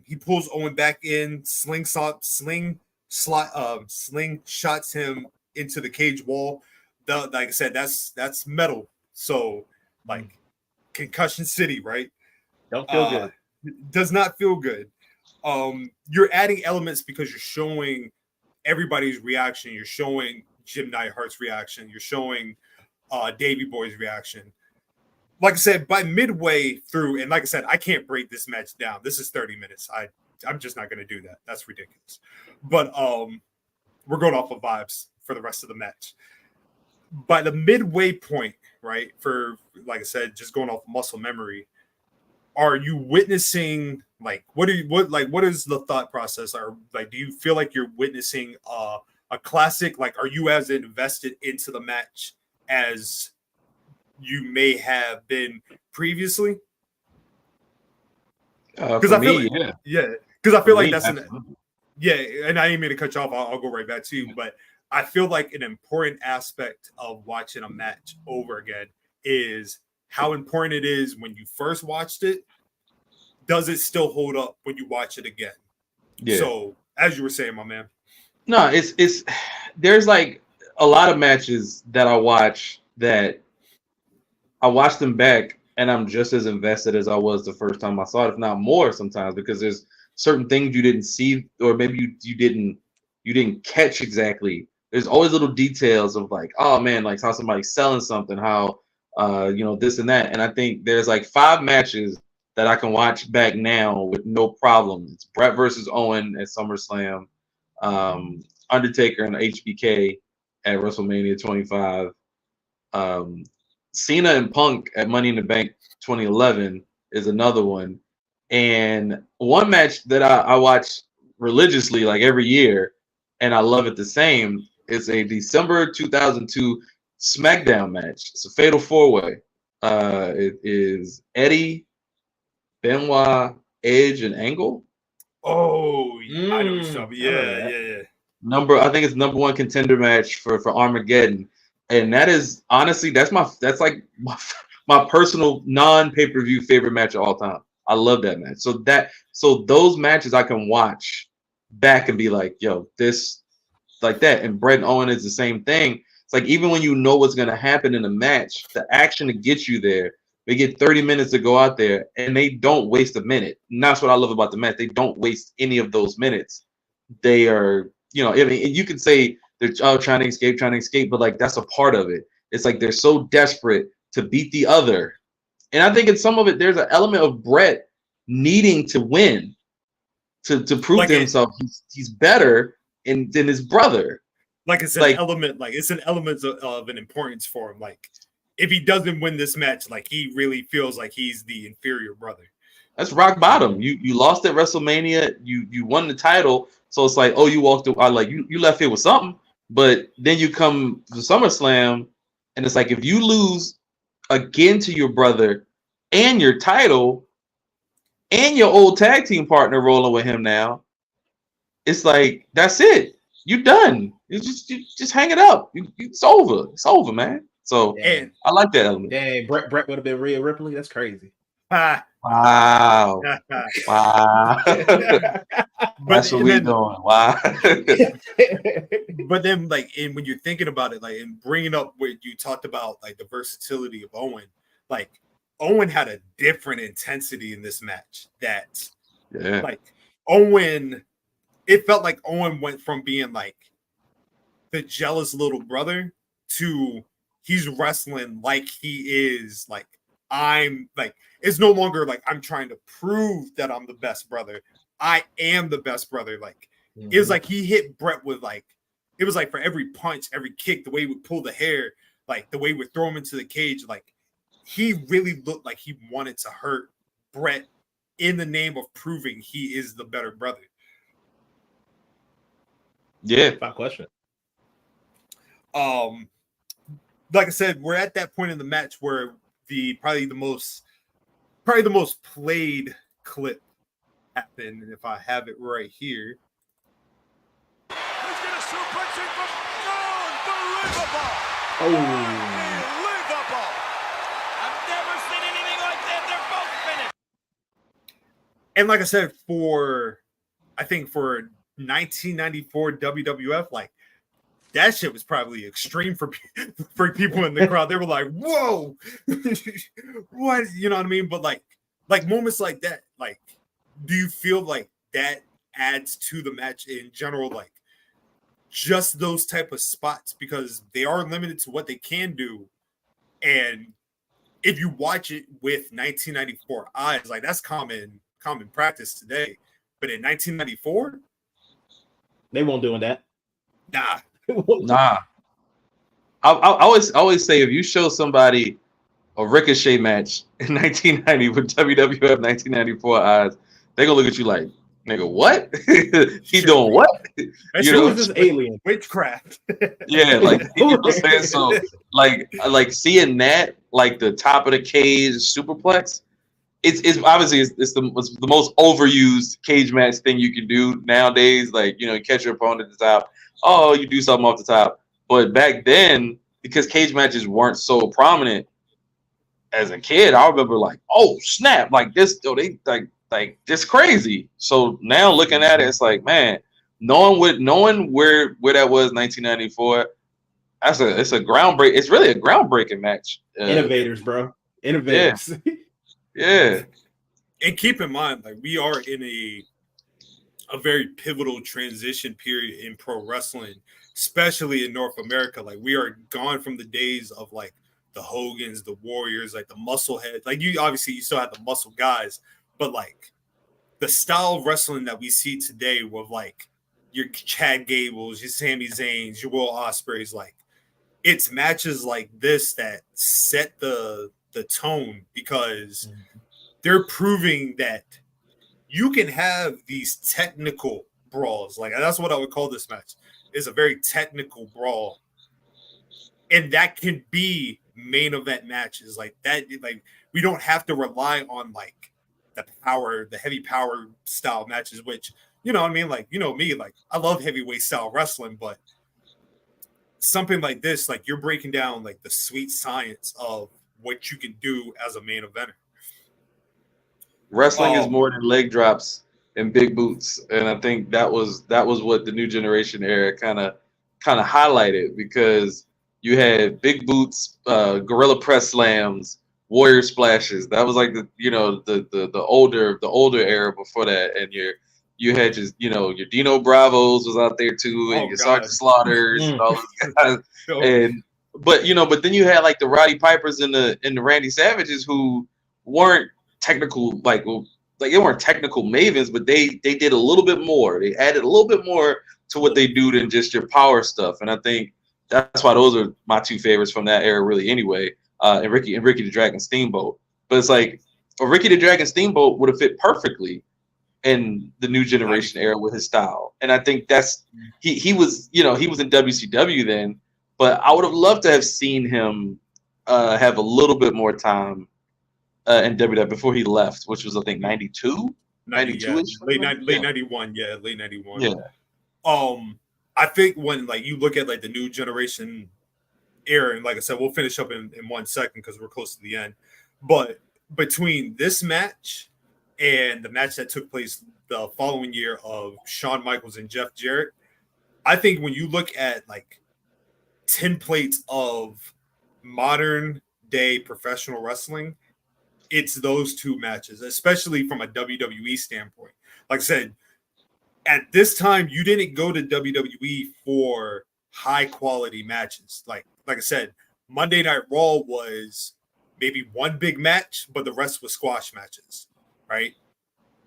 he pulls Owen back in, slingshots him into the cage wall. Like I said, that's metal. So like concussion city, right? Don't feel good. Does not feel good. You're adding elements because you're showing everybody's reaction. You're showing Jim Neidhart's reaction. You're showing Davey Boy's reaction. Like I said, by midway through, and like I said, I can't break this match down. This is 30 minutes. I'm just not going to do that. That's ridiculous. But we're going off of vibes for the rest of the match. By the midway point, right, for, like I said, just going off muscle memory, are you witnessing, like, what is the thought process? Or like, do you feel like you're witnessing a classic? Like, are you as invested into the match as you may have been previously? Because I feel because I feel like that's and I didn't mean to cut you off. I'll go right back to you, but I feel like an important aspect of watching a match over again is how important it is when you first watched it. Does it still hold up when you watch it again? Yeah. So, as you were saying, my man. No, it's there's like a lot of matches that I watch that I watch them back and I'm just as invested as I was the first time I saw it, if not more sometimes, because there's certain things you didn't see, or maybe you didn't catch exactly. There's always little details of like, oh man, like how somebody's selling something, how this and that. And I think there's like 5 matches that I can watch back now with no problem. It's Bret versus Owen at SummerSlam, Undertaker and HBK at WrestleMania 25, Cena and Punk at Money in the Bank 2011 is another one. And one match that I watch religiously like every year, and I love it the same, is a December 2002 SmackDown match. It's a Fatal 4-Way. It is Eddie, Benoit, Edge, and Angle. Oh, I know I something. remember that. Yeah. I think it's number one contender match for Armageddon, and that is honestly that's like my personal non pay-per-view favorite match of all time. I love that match. So those matches I can watch back and be like, yo, this like that. And Bret and Owen is the same thing. It's like even when you know what's gonna happen in a match, the action to get you there. They get 30 minutes to go out there, and they don't waste a minute. And that's what I love about the match. They don't waste any of those minutes. They are, I mean, you could say they're trying to escape, but like that's a part of it. It's like they're so desperate to beat the other. And I think in some of it, there's an element of Bret needing to win to prove Like to himself he's better than his brother. Like it's an element, like it's an element of an importance for him. Like if he doesn't win this match, like he really feels like he's the inferior brother. That's rock bottom. You lost at WrestleMania. You won the title. So it's like, oh, you walked away, like you left here with something. But then you come to SummerSlam, and it's like if you lose again to your brother and your title and your old tag team partner rolling with him now, it's like that's it. You done. You just hang it up. It's over. It's over, man. So And I like that element. Dang, Bret would have been Rhea Ripley. That's crazy. Wow. Wow. That's what we're doing. Wow. But then, like, and when you're thinking about it, like, and bringing up what you talked about, like the versatility of Owen, like Owen had a different intensity in this match. That, like, Owen, it felt like Owen went from being like the jealous little brother to he's wrestling like he is like I'm like it's no longer like I'm trying to prove that I'm the best brother. I am the best brother. Like it was like he hit Bret with like it was like for every punch, every kick, the way he would pull the hair, like the way we would throw him into the cage, like he really looked like he wanted to hurt Bret in the name of proving he is the better brother. Yeah, without question. Like I said, we're at that point in the match where probably the most played clip happened, and if I have it right here. He's gonna suplex him from unbelievable! Unbelievable! I've never seen anything like that. They're both finished. And like I said, I think for 1994 WWF, like that shit was probably extreme for people in the crowd. They were like, "Whoa, what?" You know what I mean? But like moments like that, like, do you feel like that adds to the match in general? Like, just those type of spots because they are limited to what they can do, and if you watch it with 1994 eyes, like that's common practice today. But in 1994, they won't doing that. Nah. I always say if you show somebody a Ricochet match in 1990 with WWF 1994 eyes, they're gonna look at you like, nigga, what? He doing what? You know, this alien witchcraft. Yeah, like you know what I'm saying. So like seeing that, like the top of the cage superplex, it's obviously it's the most overused cage match thing you can do nowadays. Like, you know, you catch your opponent at the top. Oh, you do something off the top. But back then, because cage matches weren't so prominent as a kid, I remember like, oh snap, like this, they like this crazy. So now looking at it, it's like, man, knowing where that was 1994, it's a groundbreak. It's really a groundbreaking match. Innovators, bro. Innovators. Yeah. And keep in mind, like we are in a very pivotal transition period in pro wrestling, especially in North America. Like we are gone from the days of like the Hogans, the Warriors, like the muscle heads. Like you still have the muscle guys, but like the style of wrestling that we see today with like your Chad Gables, your Sami Zayns, your Will Ospreys, like it's matches like this that set the tone because they're proving that you can have these technical brawls. Like that's what I would call this match. It's a very technical brawl. And that can be main event matches like that. Like we don't have to rely on like the heavy power style matches, which, you know what I mean? Like, you know me, like I love heavyweight style wrestling, but something like this, like you're breaking down like the sweet science of what you can do as a main eventer. Wrestling is more than leg drops and big boots, and I think that was what the new generation era kind of highlighted, because you had big boots, gorilla press slams, warrior splashes. That was like the older era before that, and you had just your Dino Bravos was out there too, and your Sergeant Slaughters and all those guys, and but then you had like the Roddy Pipers and the Randy Savages, who weren't technical, like they weren't technical mavens, but they did a little bit more. They added a little bit more to what they do than just your power stuff. And I think that's why those are my two favorites from that era, really. Anyway, and Ricky the Dragon Steamboat. But it's like Ricky the Dragon Steamboat would have fit perfectly in the new generation era with his style. And I think that's he was in WCW then, but I would have loved to have seen him have a little bit more time in WWF before he left, which was I think 92, 92-ish, late 91, late 91. Yeah. I think when like you look at like the new generation era, and like I said, we'll finish up in 1 second because we're close to the end. But between this match and the match that took place the following year of Shawn Michaels and Jeff Jarrett, I think when you look at like templates of modern day professional wrestling, it's those two matches, especially from a WWE standpoint. Like I said, at this time, you didn't go to WWE for high quality matches. Like I said, Monday Night Raw was maybe one big match, but the rest was squash matches, right?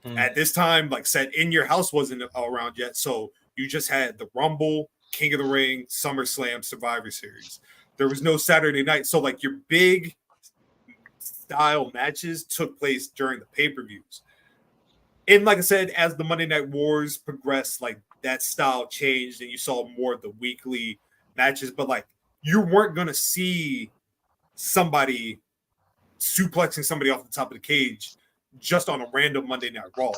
At this time, like I said, In Your House wasn't around yet, so you just had the Rumble, King of the Ring, SummerSlam, Survivor Series. There was no Saturday night, so like your big style matches took place during the pay-per-views. And like I said, as the Monday Night Wars progressed, like that style changed and you saw more of the weekly matches, but like you weren't going to see somebody suplexing somebody off the top of the cage just on a random Monday Night Raw.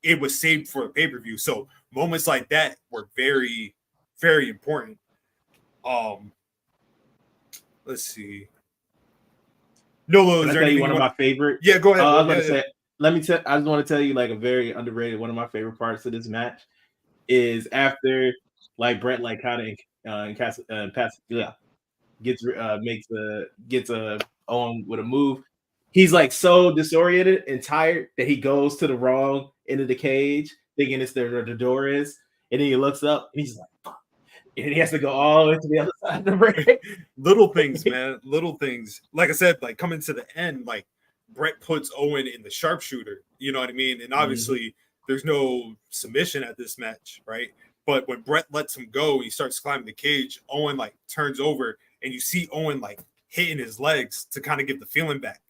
It was saved for a pay-per-view. So moments like that were very, very important. Let's see. No, is there anything one of my favorite? Yeah, go ahead. I was going to say, I just want to tell you like a very underrated, one of my favorite parts of this match is after like Bret like kind of gets Owen with a move. He's like so disoriented and tired that he goes to the wrong end of the cage, thinking it's where the door is, and then he looks up and he's like, fuck. And he has to go all the way to the other side of the ring. Little things, man. Little things. Like I said, like coming to the end, like Bret puts Owen in the sharpshooter. You know what I mean? And obviously there's no submission at this match, right? But when Bret lets him go, he starts climbing the cage. Owen like turns over and you see Owen like hitting his legs to kind of get the feeling back.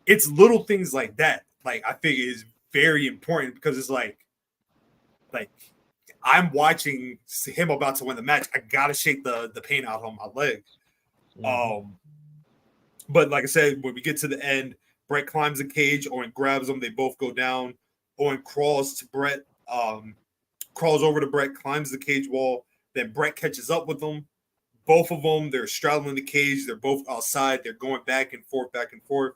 It's little things like that. Like I think is very important because it's like I'm watching him about to win the match. I gotta shake the pain out on my leg. But like I said, when we get to the end, Bret climbs the cage. Owen grabs him. They both go down. Owen crawls to Bret, crawls over to Bret, climbs the cage wall. Then Bret catches up with them. Both of them, they're straddling the cage. They're both outside. They're going back and forth, back and forth.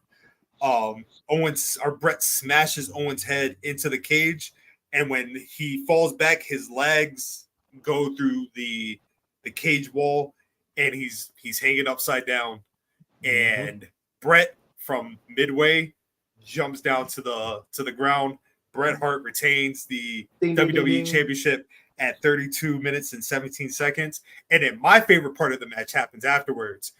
Bret smashes Owen's head into the cage. And when he falls back, his legs go through the cage wall, and he's hanging upside down. And Bret from midway jumps down to the ground. Bret Hart retains the WWE Championship at 32 minutes and 17 seconds. And then my favorite part of the match happens afterwards.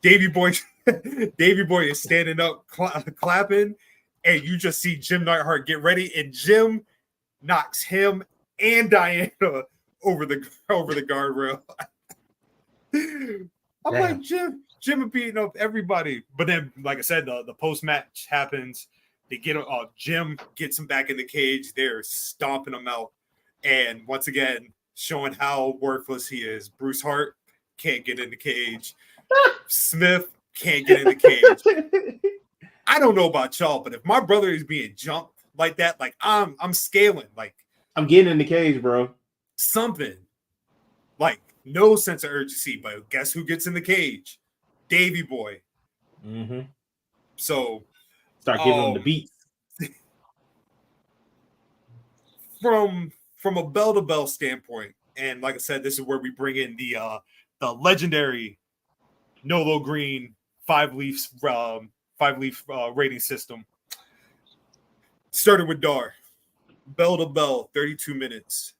Davey Boy is standing up clapping, and you just see Jim Neidhart get ready, and Jim knocks him and Diana over the guardrail. I'm like, Jim is beating up everybody. But then, like I said, the post-match happens. They get Jim gets him back in the cage. They're stomping him out. And once again, showing how worthless he is. Bruce Hart can't get in the cage. Smith can't get in the cage. I don't know about y'all, but if my brother is being jumped like that, like I'm scaling, like I'm getting in the cage, bro. something. Like no sense of urgency, but guess who gets in the cage? Davy Boy. Mm-hmm. So start giving them the beats. From a bell to bell standpoint, and like I said, this is where we bring in the legendary Nolo Green 5-leaf rating system. Started with DAR, bell to bell, 32 minutes.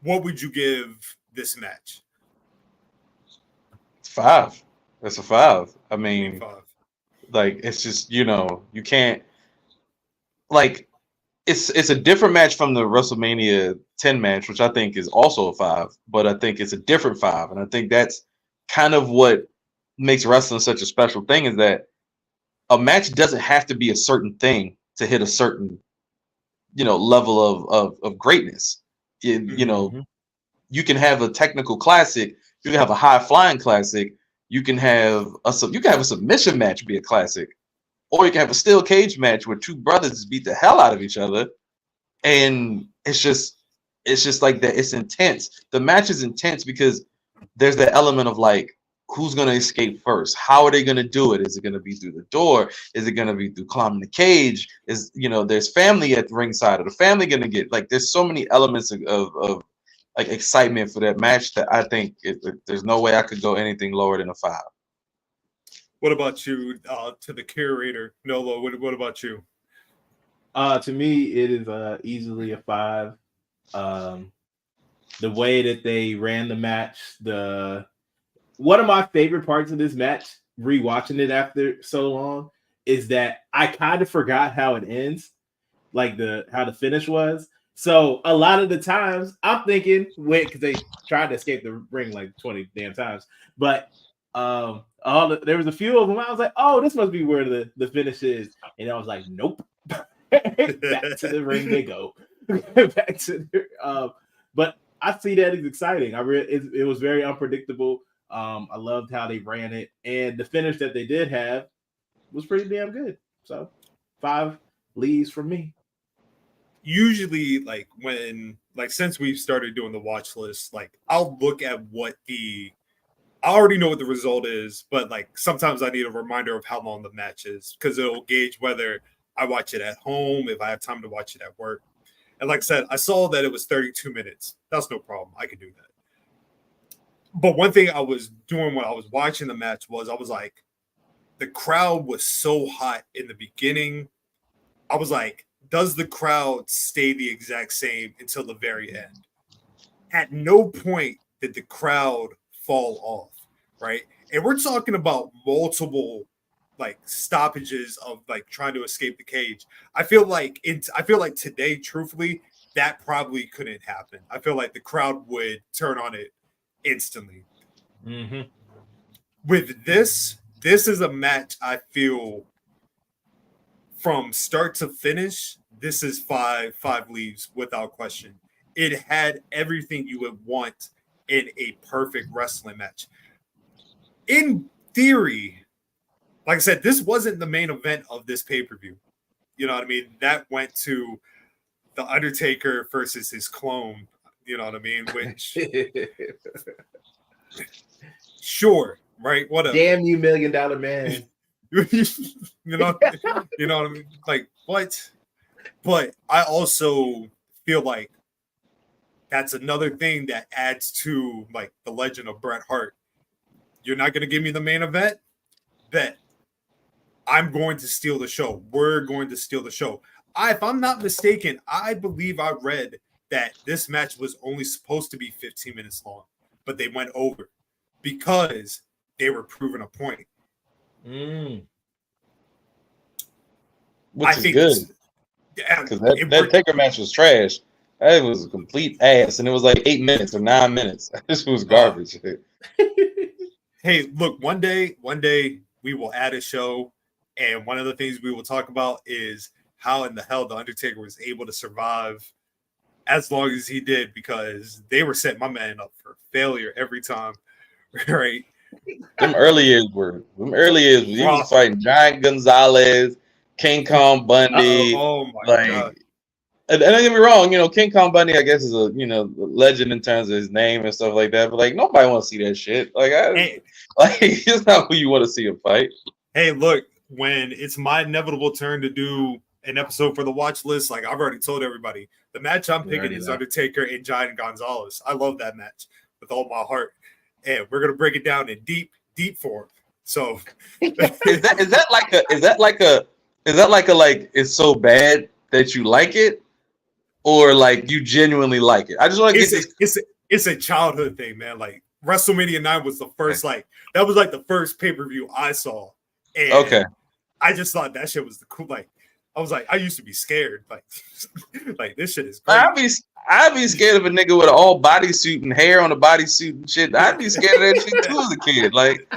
What would you give this match? It's 5. That's a 5. I mean, 5. like it's just you can't like it's a different match from the WrestleMania 10 match, which I think is also a 5, but I think it's a different 5, and I think that's kind of what makes wrestling such a special thing is that a match doesn't have to be a certain thing to hit a certain level of greatness. You can have a technical classic, you can have a high flying classic, you can have a submission match be a classic, or you can have a steel cage match where two brothers beat the hell out of each other, and it's just like that. It's intense. The match is intense because there's that element of like, who's going to escape first? How are they going to do it? Is it going to be through the door? Is it going to be through climbing the cage? There's family at the ringside. Are the family going to get like? There's so many elements of like excitement for that match that I think there's no way I could go anything lower than a 5. What about you, to the curator, Nolo? What about you? To me, it is easily a 5. The way that they ran the match, one of my favorite parts of this match, rewatching it after so long, is that I kind of forgot how it ends, like how the finish was. So a lot of the times I'm thinking, because they tried to escape the ring like 20 damn times, but there was a few of them. I was like, oh, this must be where the finish is, and I was like, nope. Back to the ring they go. Back to but I see that as exciting. It was very unpredictable. I loved how they ran it, and the finish that they did have was pretty damn good. So 5 leaves from me. Usually, since we've started doing the watch list, like I'll look at I already know what the result is, but like sometimes I need a reminder of how long the match is because it'll gauge whether I watch it at home, if I have time to watch it at work. And like I said, I saw that it was 32 minutes. That's no problem. I can do that. But one thing I was doing when I was watching the match was I was like, the crowd was so hot in the beginning. I was like, does the crowd stay the exact same until the very end? At no point did the crowd fall off, right? And we're talking about multiple like stoppages of like trying to escape the cage. I feel like today, truthfully, that probably couldn't happen. I feel like the crowd would turn on it instantly. Mm-hmm. With this is a match I feel from start to finish, this is 5 leaves without question. It had everything you would want in a perfect wrestling match. In theory, like I said, this wasn't the main event of this pay-per-view. You know what I mean? That went to The Undertaker versus his clone. You know what I mean? Which, sure, right? Whatever. Damn you, $1 million man. you know what I mean? Like, what? But I also feel like that's another thing that adds to like the legend of Bret Hart. You're not going to give me the main event? Bet. I'm going to steal the show. We're going to steal the show. If I'm not mistaken, I believe I read that this match was only supposed to be 15 minutes long, but they went over because they were proving a point. Which is good. Because that Taker match was trash. That was a complete ass, and it was like 8 minutes or 9 minutes. This was garbage. Hey, look, one day we will add a show, and one of the things we will talk about is how in the hell the Undertaker was able to survive as long as he did, because they were setting my man up for failure every time, right? Them early years he was Rough. fighting Giant Gonzalez, King Kong Bundy. Oh my like, god. and don't get me wrong, King Kong Bundy, I guess, is a legend in terms of his name and stuff like that. But like, nobody wants to see that shit. Like, it's not who you want to see him fight. Hey, look, when it's my inevitable turn to do an episode for the watch list, like I've already told everybody, the match I'm picking is Undertaker and Giant Gonzalez. I love that match with all my heart, and we're gonna break it down in deep form. So, is that like it's so bad that you like it, or like you genuinely like it? I just want to get this. It's a childhood thing, man. Like WrestleMania 9 was the first, that was like the first pay-per-view I saw. And okay. I just thought that shit was the cool. Like, I was like, I used to be scared. Like, like this shit is great. I'd be scared of a nigga with an all bodysuit and hair on a bodysuit and shit. I'd be scared of that shit too as a kid. Like,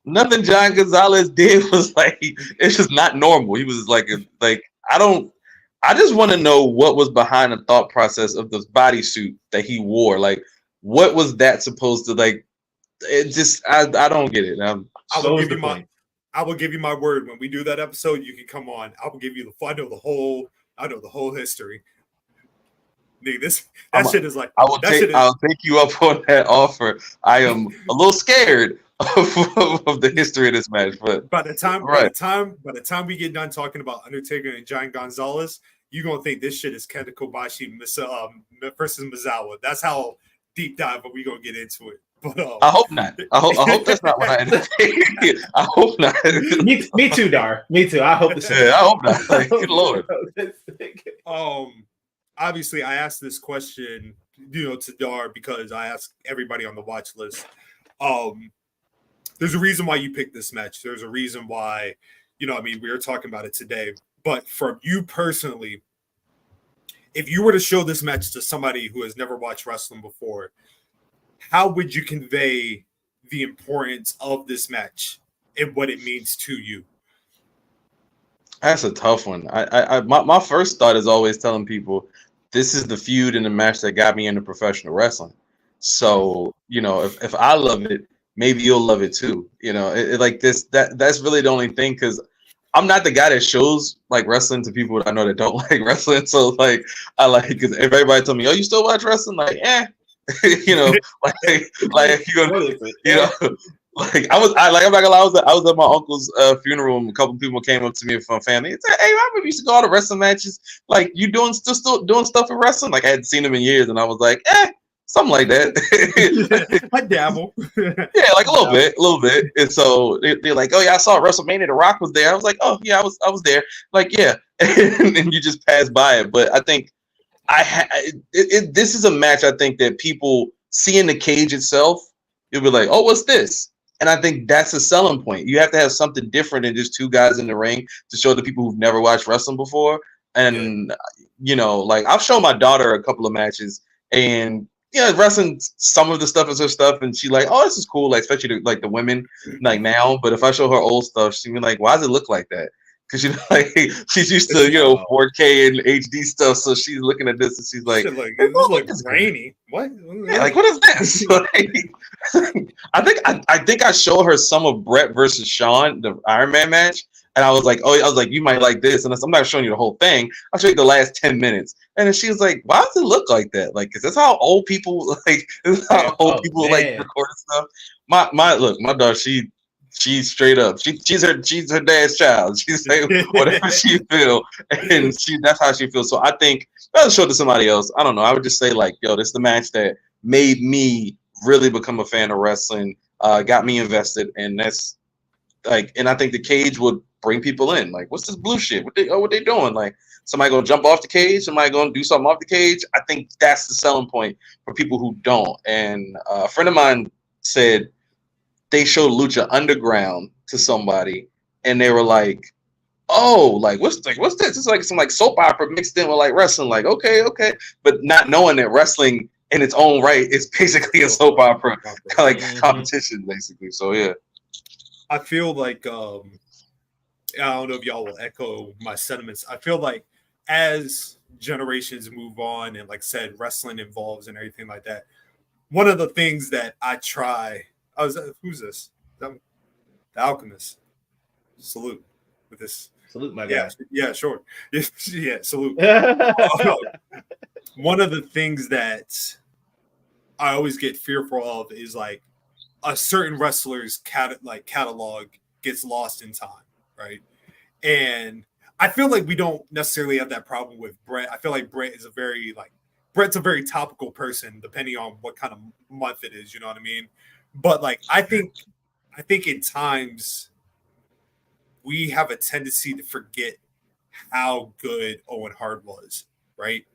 nothing John Gonzalez did was like, it's just not normal. He was like I just want to know what was behind the thought process of this bodysuit that he wore. Like, what was that supposed to like? It just, I don't get it. I will give you my word. When we do that episode, you can come on. I will give you I know the whole history. Nigga, shit is like. I'll take you up on that offer. I am a little scared of the history of this match, but by the time we get done talking about Undertaker and Giant Gonzalez, you're gonna think this shit is Kenta Kobashi versus Misawa. That's how deep dive we gonna get into it. But I hope not. I hope that's not what I end up thinking. I hope not. Me too, Dar. Me too. I hope the same. Yeah, I hope not. Like, good Lord. Obviously, I asked this question, to Dar because I asked everybody on the watch list. There's a reason why you picked this match. There's a reason why, we were talking about it today. But for you personally, if you were to show this match to somebody who has never watched wrestling before, how would you convey the importance of this match and what it means to you? That's a tough one. My first thought is always telling people this is the feud and the match that got me into professional wrestling. So, if I love it, maybe you'll love it too. That's really the only thing, because I'm not the guy that shows like wrestling to people that I know that don't like wrestling. So like because everybody told me, "Oh, you still watch wrestling?" Like, like I'm not gonna lie, I was at my uncle's funeral, and a couple people came up to me from family and said, "Hey, I remember you used to go to wrestling matches. Like, you still doing stuff in wrestling?" Like, I hadn't seen him in years, and I was like, something like that. I dabble. Yeah, like a little bit. And so they're like, "Oh yeah, I saw WrestleMania. The Rock was there." I was like, "Oh yeah, I was there." Like, yeah, and you just pass by it. But I think this is a match I think that people see in the cage itself. You'll be like, "Oh, what's this?" And I think that's a selling point. You have to have something different than just two guys in the ring to show the people who've never watched wrestling before. And like I've shown my daughter a couple of matches, and wrestling, some of the stuff is her stuff, and she like, "Oh, this is cool," like especially like the women like now. But if I show her old stuff, she'd be like, "Why does it look like that?" Because she's used to 4K and HD stuff, so she's looking at this and she's like, "This looks grainy." What? Yeah, like, what is this? I think I showed her some of Bret versus Shawn, the Iron Man match, and I was like, "You might like this," and I'm not showing you the whole thing. I'll show you the last 10 minutes, and then she was like, "Why does it look like that? Like, is this how old people like? Is how old people like record stuff?" My daughter, she's straight up. She's her dad's child. She's like whatever she feel, and that's how she feels. So I think I'll show it to somebody else. I don't know. I would just say like, "Yo, this is the match that made me really become a fan of wrestling. Got me invested," and that's like, and I think the cage would bring people in. Like, what's this blue shit? What they doing? Like, somebody gonna jump off the cage? Somebody gonna do something off the cage? I think that's the selling point for people who don't. And a friend of mine said they showed Lucha Underground to somebody, and they were like, "Oh, like what's this? It's like some like soap opera mixed in with like wrestling." Like, okay, but not knowing that wrestling in its own right is basically a soap opera like competition, basically. So yeah, I feel like I don't know if y'all will echo my sentiments. I feel like as generations move on, and like I said, wrestling evolves and everything like that, one of the things that I try Oh, who's this? The Alchemist. Salute with this. Salute, my Yeah, guy. yeah, sure. Yeah, salute. One of the things that I always get fearful of is like a certain wrestler's catalog gets lost in time, right? And I feel like we don't necessarily have that problem with Bret. I feel like Bret's a very topical person, depending on what kind of month it is. You know what I mean? But like, I think in times we have a tendency to forget how good Owen Hart was, right?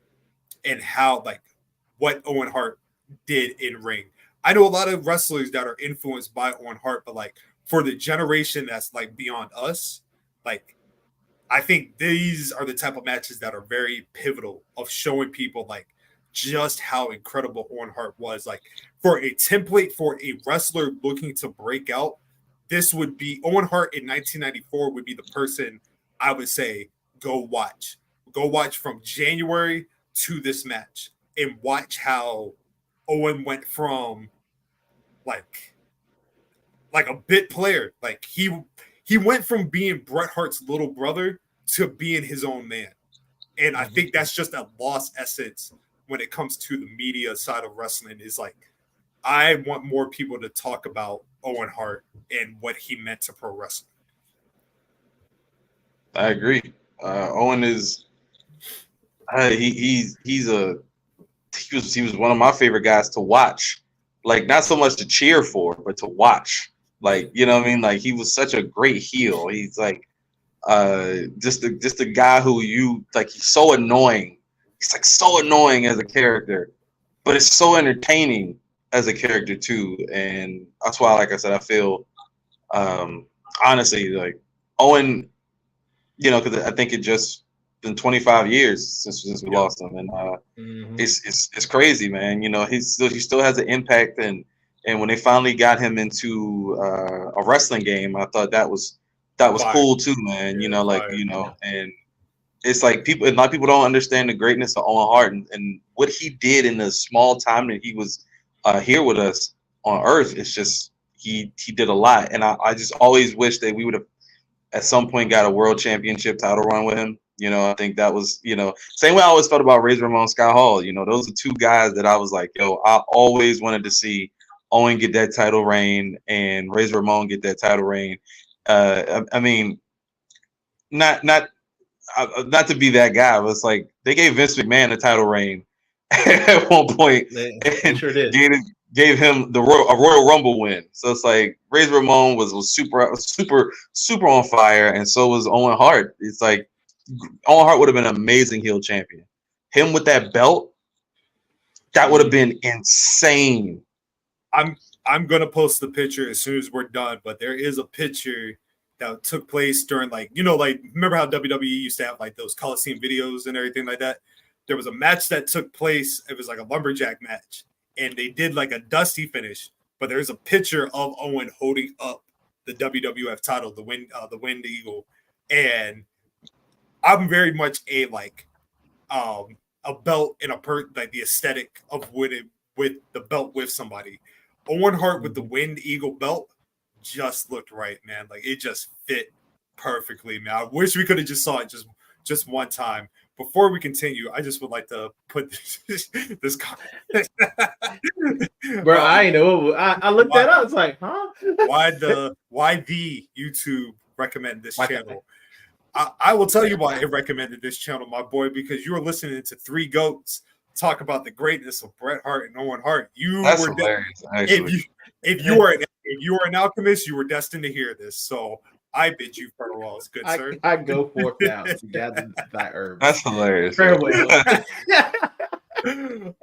And how like what Owen Hart did in ring. I know a lot of wrestlers that are influenced by Owen Hart, but like for the generation that's like beyond us, like I think these are the type of matches that are very pivotal of showing people like just how incredible Owen Hart was. Like for a template for a wrestler looking to break out, this would be Owen Hart in 1994 would be the person I would say go watch. Go watch from January to this match and watch how Owen went from like a bit player. Like he went from being Bret Hart's little brother to being his own man. And I think that's just a lost essence when it comes to the media side of wrestling is like, I want more people to talk about Owen Hart and what he meant to pro wrestling. I agree. Owen is he was one of my favorite guys to watch. Like not so much to cheer for, but to watch. Like, you know what I mean? Like he was such a great heel. He's like just a guy who you like, he's so annoying. He's like so annoying as a character, but it's so entertaining as a character too. And that's why, like I said, I feel honestly like Owen, you know, because I think it just been 25 years since we lost him, and it's crazy, man. You know, he still has an impact, and when they finally got him into a wrestling game, I thought that was cool too, man. You know, like and it's like a lot of people don't understand the greatness of Owen Hart and what he did in the small time that he was here with us on Earth. It's just he did a lot, and I just always wish that we would have at some point got a world championship title run with him. You know, I think that was, you know, same way I always felt about Razor Ramon, Scott Hall. You know, those are two guys that I was like, yo, I always wanted to see Owen get that title reign and Razor Ramon get that title reign. I mean, not to be that guy, but it's like they gave Vince McMahon a title reign at one point, and sure did. Gave him a Royal Rumble win. So it's like Razor Ramon was super on fire, and so was Owen Hart. It's like Owen Hart would have been an amazing heel champion. Him with that belt, that would have been insane. I'm gonna post the picture as soon as we're done, but there is a picture that took place during like, you know, like remember how WWE used to have like those Coliseum videos and everything like that? There was a match that took place. It was like a lumberjack match, and they did like a dusty finish. But there's a picture of Owen holding up the WWF title, the Wind Eagle, and I'm very much a belt and like the aesthetic of with the belt with somebody. Owen Hart with the Wind Eagle belt just looked right, man. Like it just fit perfectly, man. I wish we could have just saw it just one time. Before we continue, I just would like to put this comment. Bro, I know. I looked that up. It's like, huh? Why the YouTube recommend this channel? I will tell you why it recommended this channel, my boy, because you were listening to three goats talk about the greatness of Bret Hart and Owen Hart. That's hilarious. If you are an alchemist, you were destined to hear this. So I bid you farewell, good sir. I go forth now to gather thy herbs. That's hilarious. Farewell.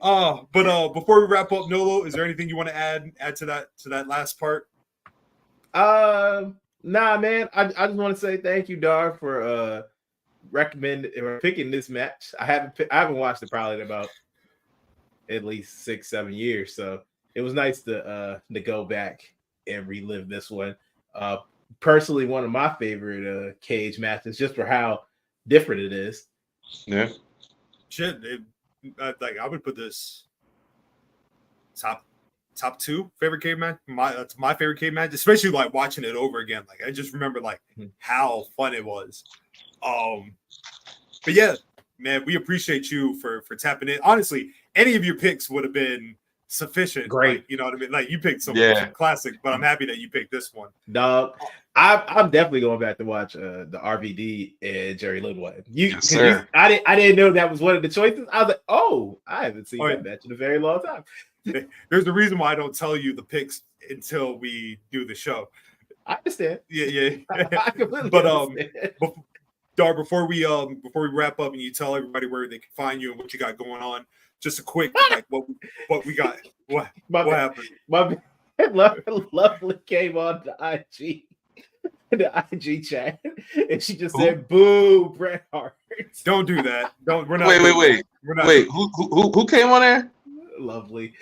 But before we wrap up, Nolo, is there anything you want to add to that last part? Nah, man. I just want to say thank you, Dar, for recommending or picking this match. I haven't watched it probably in about at least 6-7 years, so it was nice to go back and relive this one. Personally, one of my favorite cage matches, just for how different it is. Yeah. Shit, like I would put this top top 2 favorite cage match. It's my favorite cage match, especially like watching it over again. Like I just remember like how fun it was. But yeah, man, we appreciate you for tapping in. Honestly, any of your picks would have been sufficient. Great. Like, you know what I mean? Like you picked some classic, but I'm happy that you picked this one. Dog, I'm definitely going back to watch the RVD and Jerry Lynn one. Yes, sir. I didn't know that was one of the choices. I was like, oh, I haven't seen that match in a very long time. There's a reason why I don't tell you the picks until we do the show. I understand. Yeah. I completely but understand. Dar, before we wrap up and you tell everybody where they can find you and what you got going on, just a quick like what we got. What happened? My lovely came on the IG chat, and she just said, "Boo, Bret Hart." Don't do that. Don't. We're not. Wait. We're not. Wait. Who came on there? Lovely.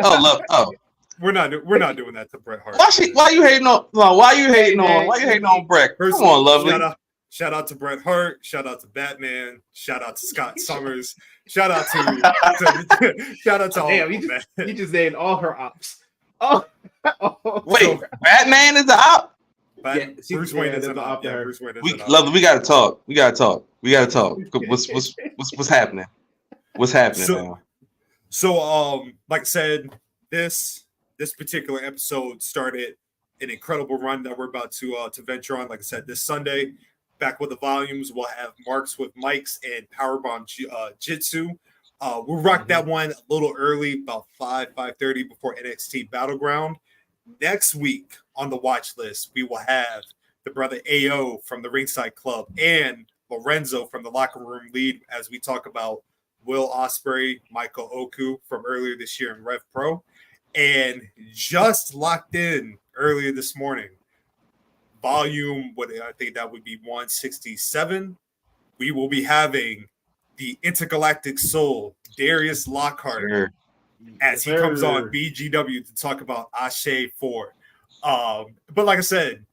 Oh. We're not doing that to Bret Hart. Why you hating on Bret? Come on, Lovely. Shout out to Bret Hart. Shout out to Batman. Shout out to Scott Summers. Shout out to all Damn, of them, you just named all her ops. Oh. Wait, Batman is the op? Yeah, Bruce Wayne is an op. Yeah, Bruce Wayne is an op. Lovely, we gotta talk. What's happening? What's happening now? So, like I said, this particular episode started an incredible run that we're about to venture on. Like I said, this Sunday, back with the volumes, we'll have Marks with Mics and Powerbomb Jitsu. We'll rock that one a little early, about 5:30 before NXT Battleground. Next week on the watch list, we will have the brother AO from the Ringside Club and Lorenzo from the Locker Room Lead as we talk about Will Ospreay, Michael Oku from earlier this year in Rev Pro. And just locked in earlier this morning, volume, I think that would be 167. We will be having the Intergalactic Soul, Darius Lockhart, as he comes on BGW to talk about Ashe 4. But like I said,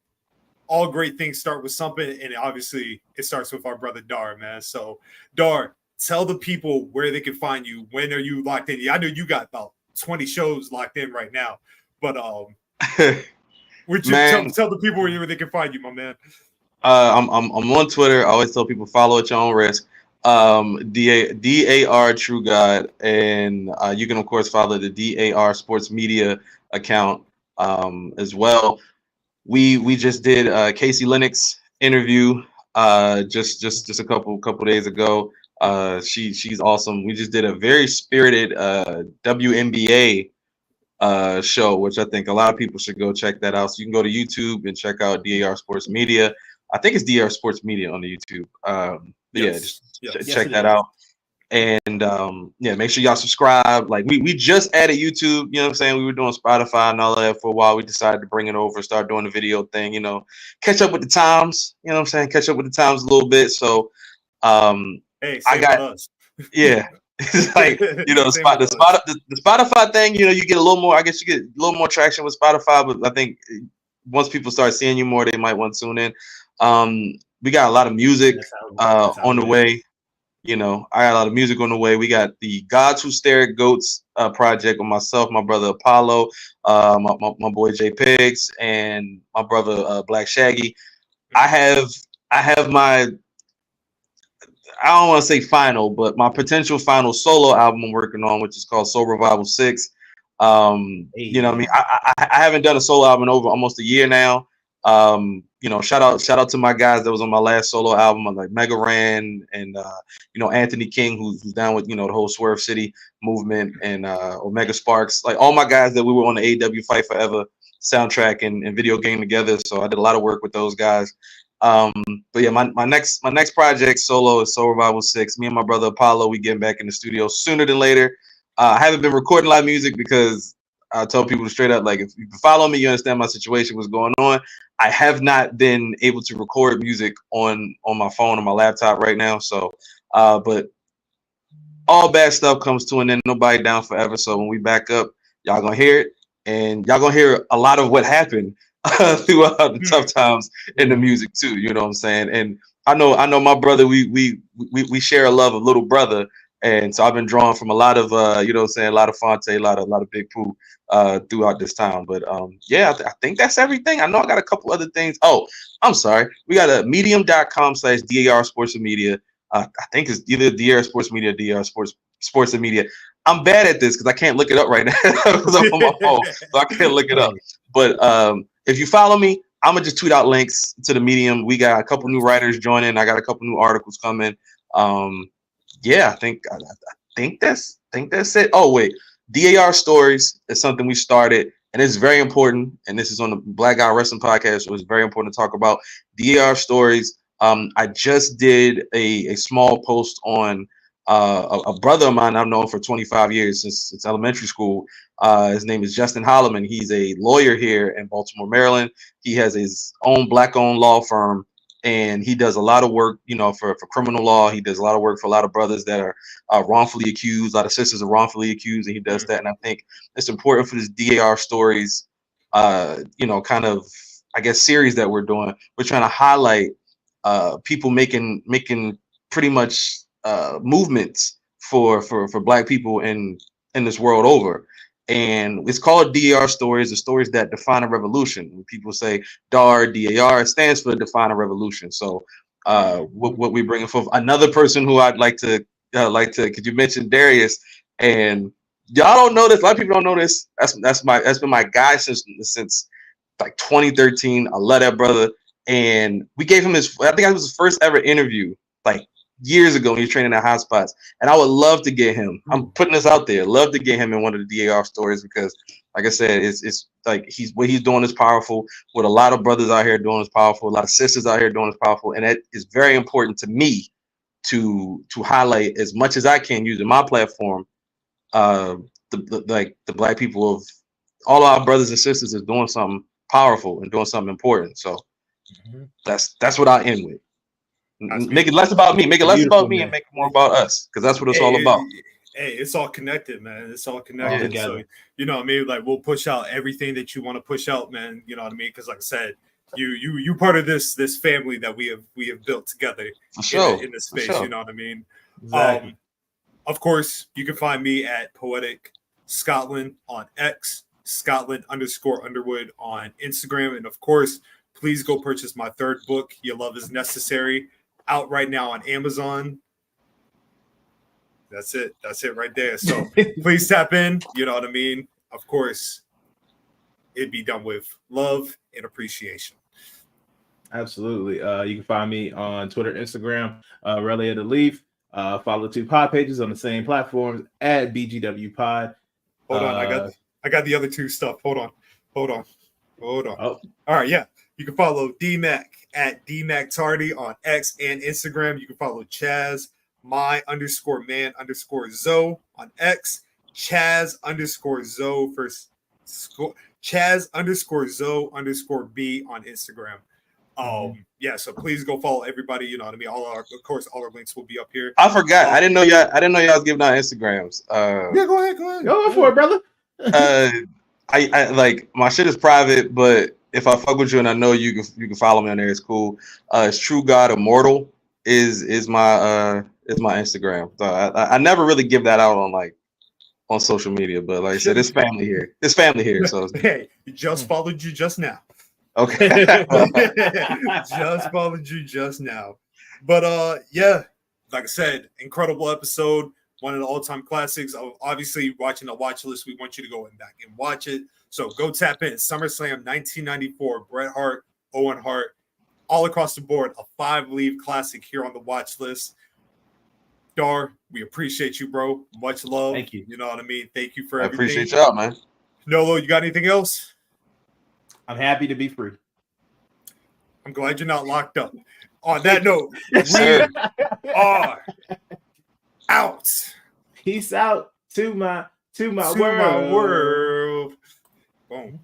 all great things start with something, and obviously it starts with our brother Dar, man. So Dar, tell the people where they can find you. When are you locked in? I know you got about 20 shows locked in right now, but would you tell the people where they can find you, my man? I'm on Twitter. I always tell people follow at your own risk. DAR True God, and you can of course follow the DAR Sports Media account as well. We just did Casey Lennox interview just a couple days ago. She's awesome. We just did a very spirited WNBA show, which I think a lot of people should go check that out. So you can go to YouTube and check out DAR Sports Media. I think it's DR Sports Media on the YouTube. Check that out. And make sure y'all subscribe. Like we just added YouTube, you know what I'm saying? We were doing Spotify and all of that for a while. We decided to bring it over, start doing the video thing, catch up with the times, you know what I'm saying? Catch up with the times a little bit. So hey, I got us. Yeah. It's like, the Spotify thing, you get a little more, I guess you get a little more traction with Spotify, but I think once people start seeing you more, they might want to tune in. We got a lot of music on the way. I got a lot of music on the way. We got the Gods Who Stare at Goats project with myself, my brother Apollo, my boy J Pigs, and my brother Black Shaggy. I have my, I don't want to say final, but my potential final solo album I'm working on, which is called Soul Revival 6. You know what I mean? I haven't done a solo album in over almost a year now. Shout out to my guys that was on my last solo album, like Mega Ran and Anthony King, who's down with the whole Swerve City movement, and Omega Sparks, like all my guys that we were on the AEW Fight Forever soundtrack and video game together. So I did a lot of work with those guys. But yeah, my next project solo is Soul Revival 6. Me and my brother Apollo, we getting back in the studio sooner than later. I haven't been recording live music because I tell people straight up, like, if you follow me, you understand my situation, what's going on. I have not been able to record music on my phone or my laptop right now. So, but all bad stuff comes to an end. Nobody down forever. So when we back up, y'all gonna hear it, and y'all gonna hear a lot of what happened throughout the tough times in the music too. You know what I'm saying? And I know my brother. We share a love of Little Brother. And so I've been drawing from a lot of you know what I'm saying, a lot of Fonte, a lot of Big Pooh throughout this time. But yeah, I think that's everything. I know I got a couple other things. Oh, I'm sorry. We got a medium.com/DAR Sports Media. I think it's either DAR Sports Media or DAR Sports Media. I'm bad at this because I can't look it up right now because I'm on my phone, so I can't look it up. But if you follow me, I'm gonna just tweet out links to the Medium. We got a couple new writers joining. I got a couple new articles coming. Yeah, I think that's it. Oh wait, DAR Stories is something we started, and it's very important. And this is on the Black Guy Wrestling Podcast, so it's very important to talk about DAR Stories. I just did a small post on a brother of mine I've known for 25 years since elementary school. His name is Justin Holloman. He's a lawyer here in Baltimore, Maryland. He has his own Black-owned law firm, and he does a lot of work, you know, for criminal law. He does a lot of work for a lot of brothers that are wrongfully accused. A lot of sisters are wrongfully accused, and he does that. And I think it's important for this DAR Stories, you know, kind of, I guess, series that we're doing. We're trying to highlight people making pretty much movements for Black people in this world over. And it's called DAR Stories, the stories that define a revolution. When people say DAR, it stands for Define a Revolution. So what we bring forth, another person who I'd like to could you mention Darius? And y'all don't know this, a lot of people don't know this. That's been my guy since like 2013. I love that brother. And we gave him I think it was his first ever interview, like years ago when he was training at Hot Spots. And I would love to get him. I'm putting this out there. Love to get him in one of the DAR Stories because, like I said, it's like what he's doing is powerful. What a lot of brothers out here doing is powerful. A lot of sisters out here doing is powerful, and that is very important to me to highlight as much as I can using my platform. The Black people of all our brothers and sisters is doing something powerful and doing something important. So that's what I end with. Make it less about me. Make it less about me, and make it more about us, because that's what it's all about. Hey, it's all connected, man. It's all connected. So you know what I mean? Like, we'll push out everything that you want to push out, man. You know what I mean? Because like I said, you part of this family that we have built together in this space. You know what I mean? Exactly. Of course, you can find me at Poetic Scotland on X, Scotland_Underwood on Instagram, and of course, please go purchase my third book, Your Love Is Necessary, out right now on Amazon. That's it right there. So please tap in. You know what I mean? Of course, it'd be done with love and appreciation. Absolutely. You can find me on Twitter, Instagram, Rally of the Leaf. Follow 2 pod pages on the same platforms at BGW Pod. Hold on, I got the other 2 stuff. Hold on. Oh. All right, yeah. You can follow DMac at DMacTardy on X and Instagram. You can follow Chaz, my_man_Zoe on X, Chaz_Zoe Chaz_Zoe_B on Instagram. Yeah, so please go follow everybody. You know what I mean? All our links will be up here. I forgot. I didn't know y'all was giving out Instagrams. Yeah, go ahead. Go for it, brother. I like, my shit is private, but if I fuck with you and I know you can follow me on there, it's cool. It's True God Immortal is my Instagram. So I never really give that out on social media, but like I said, it's family here. So hey, just followed you just now. Okay. Just followed you just now. But yeah, like I said, incredible episode. One of the all-time classics. Obviously, watching the watch list, we want you to go back and watch it. So go tap in. SummerSlam 1994, Bret Hart, Owen Hart, all across the board, a 5-leave classic here on the watch list. Dar, we appreciate you, bro. Much love. Thank you. You know what I mean? Thank you for everything. I appreciate y'all, man. Nolo, you got anything else? I'm happy to be free. I'm glad you're not locked up. On that note, Yes, we are out. Peace out to my world. Boom.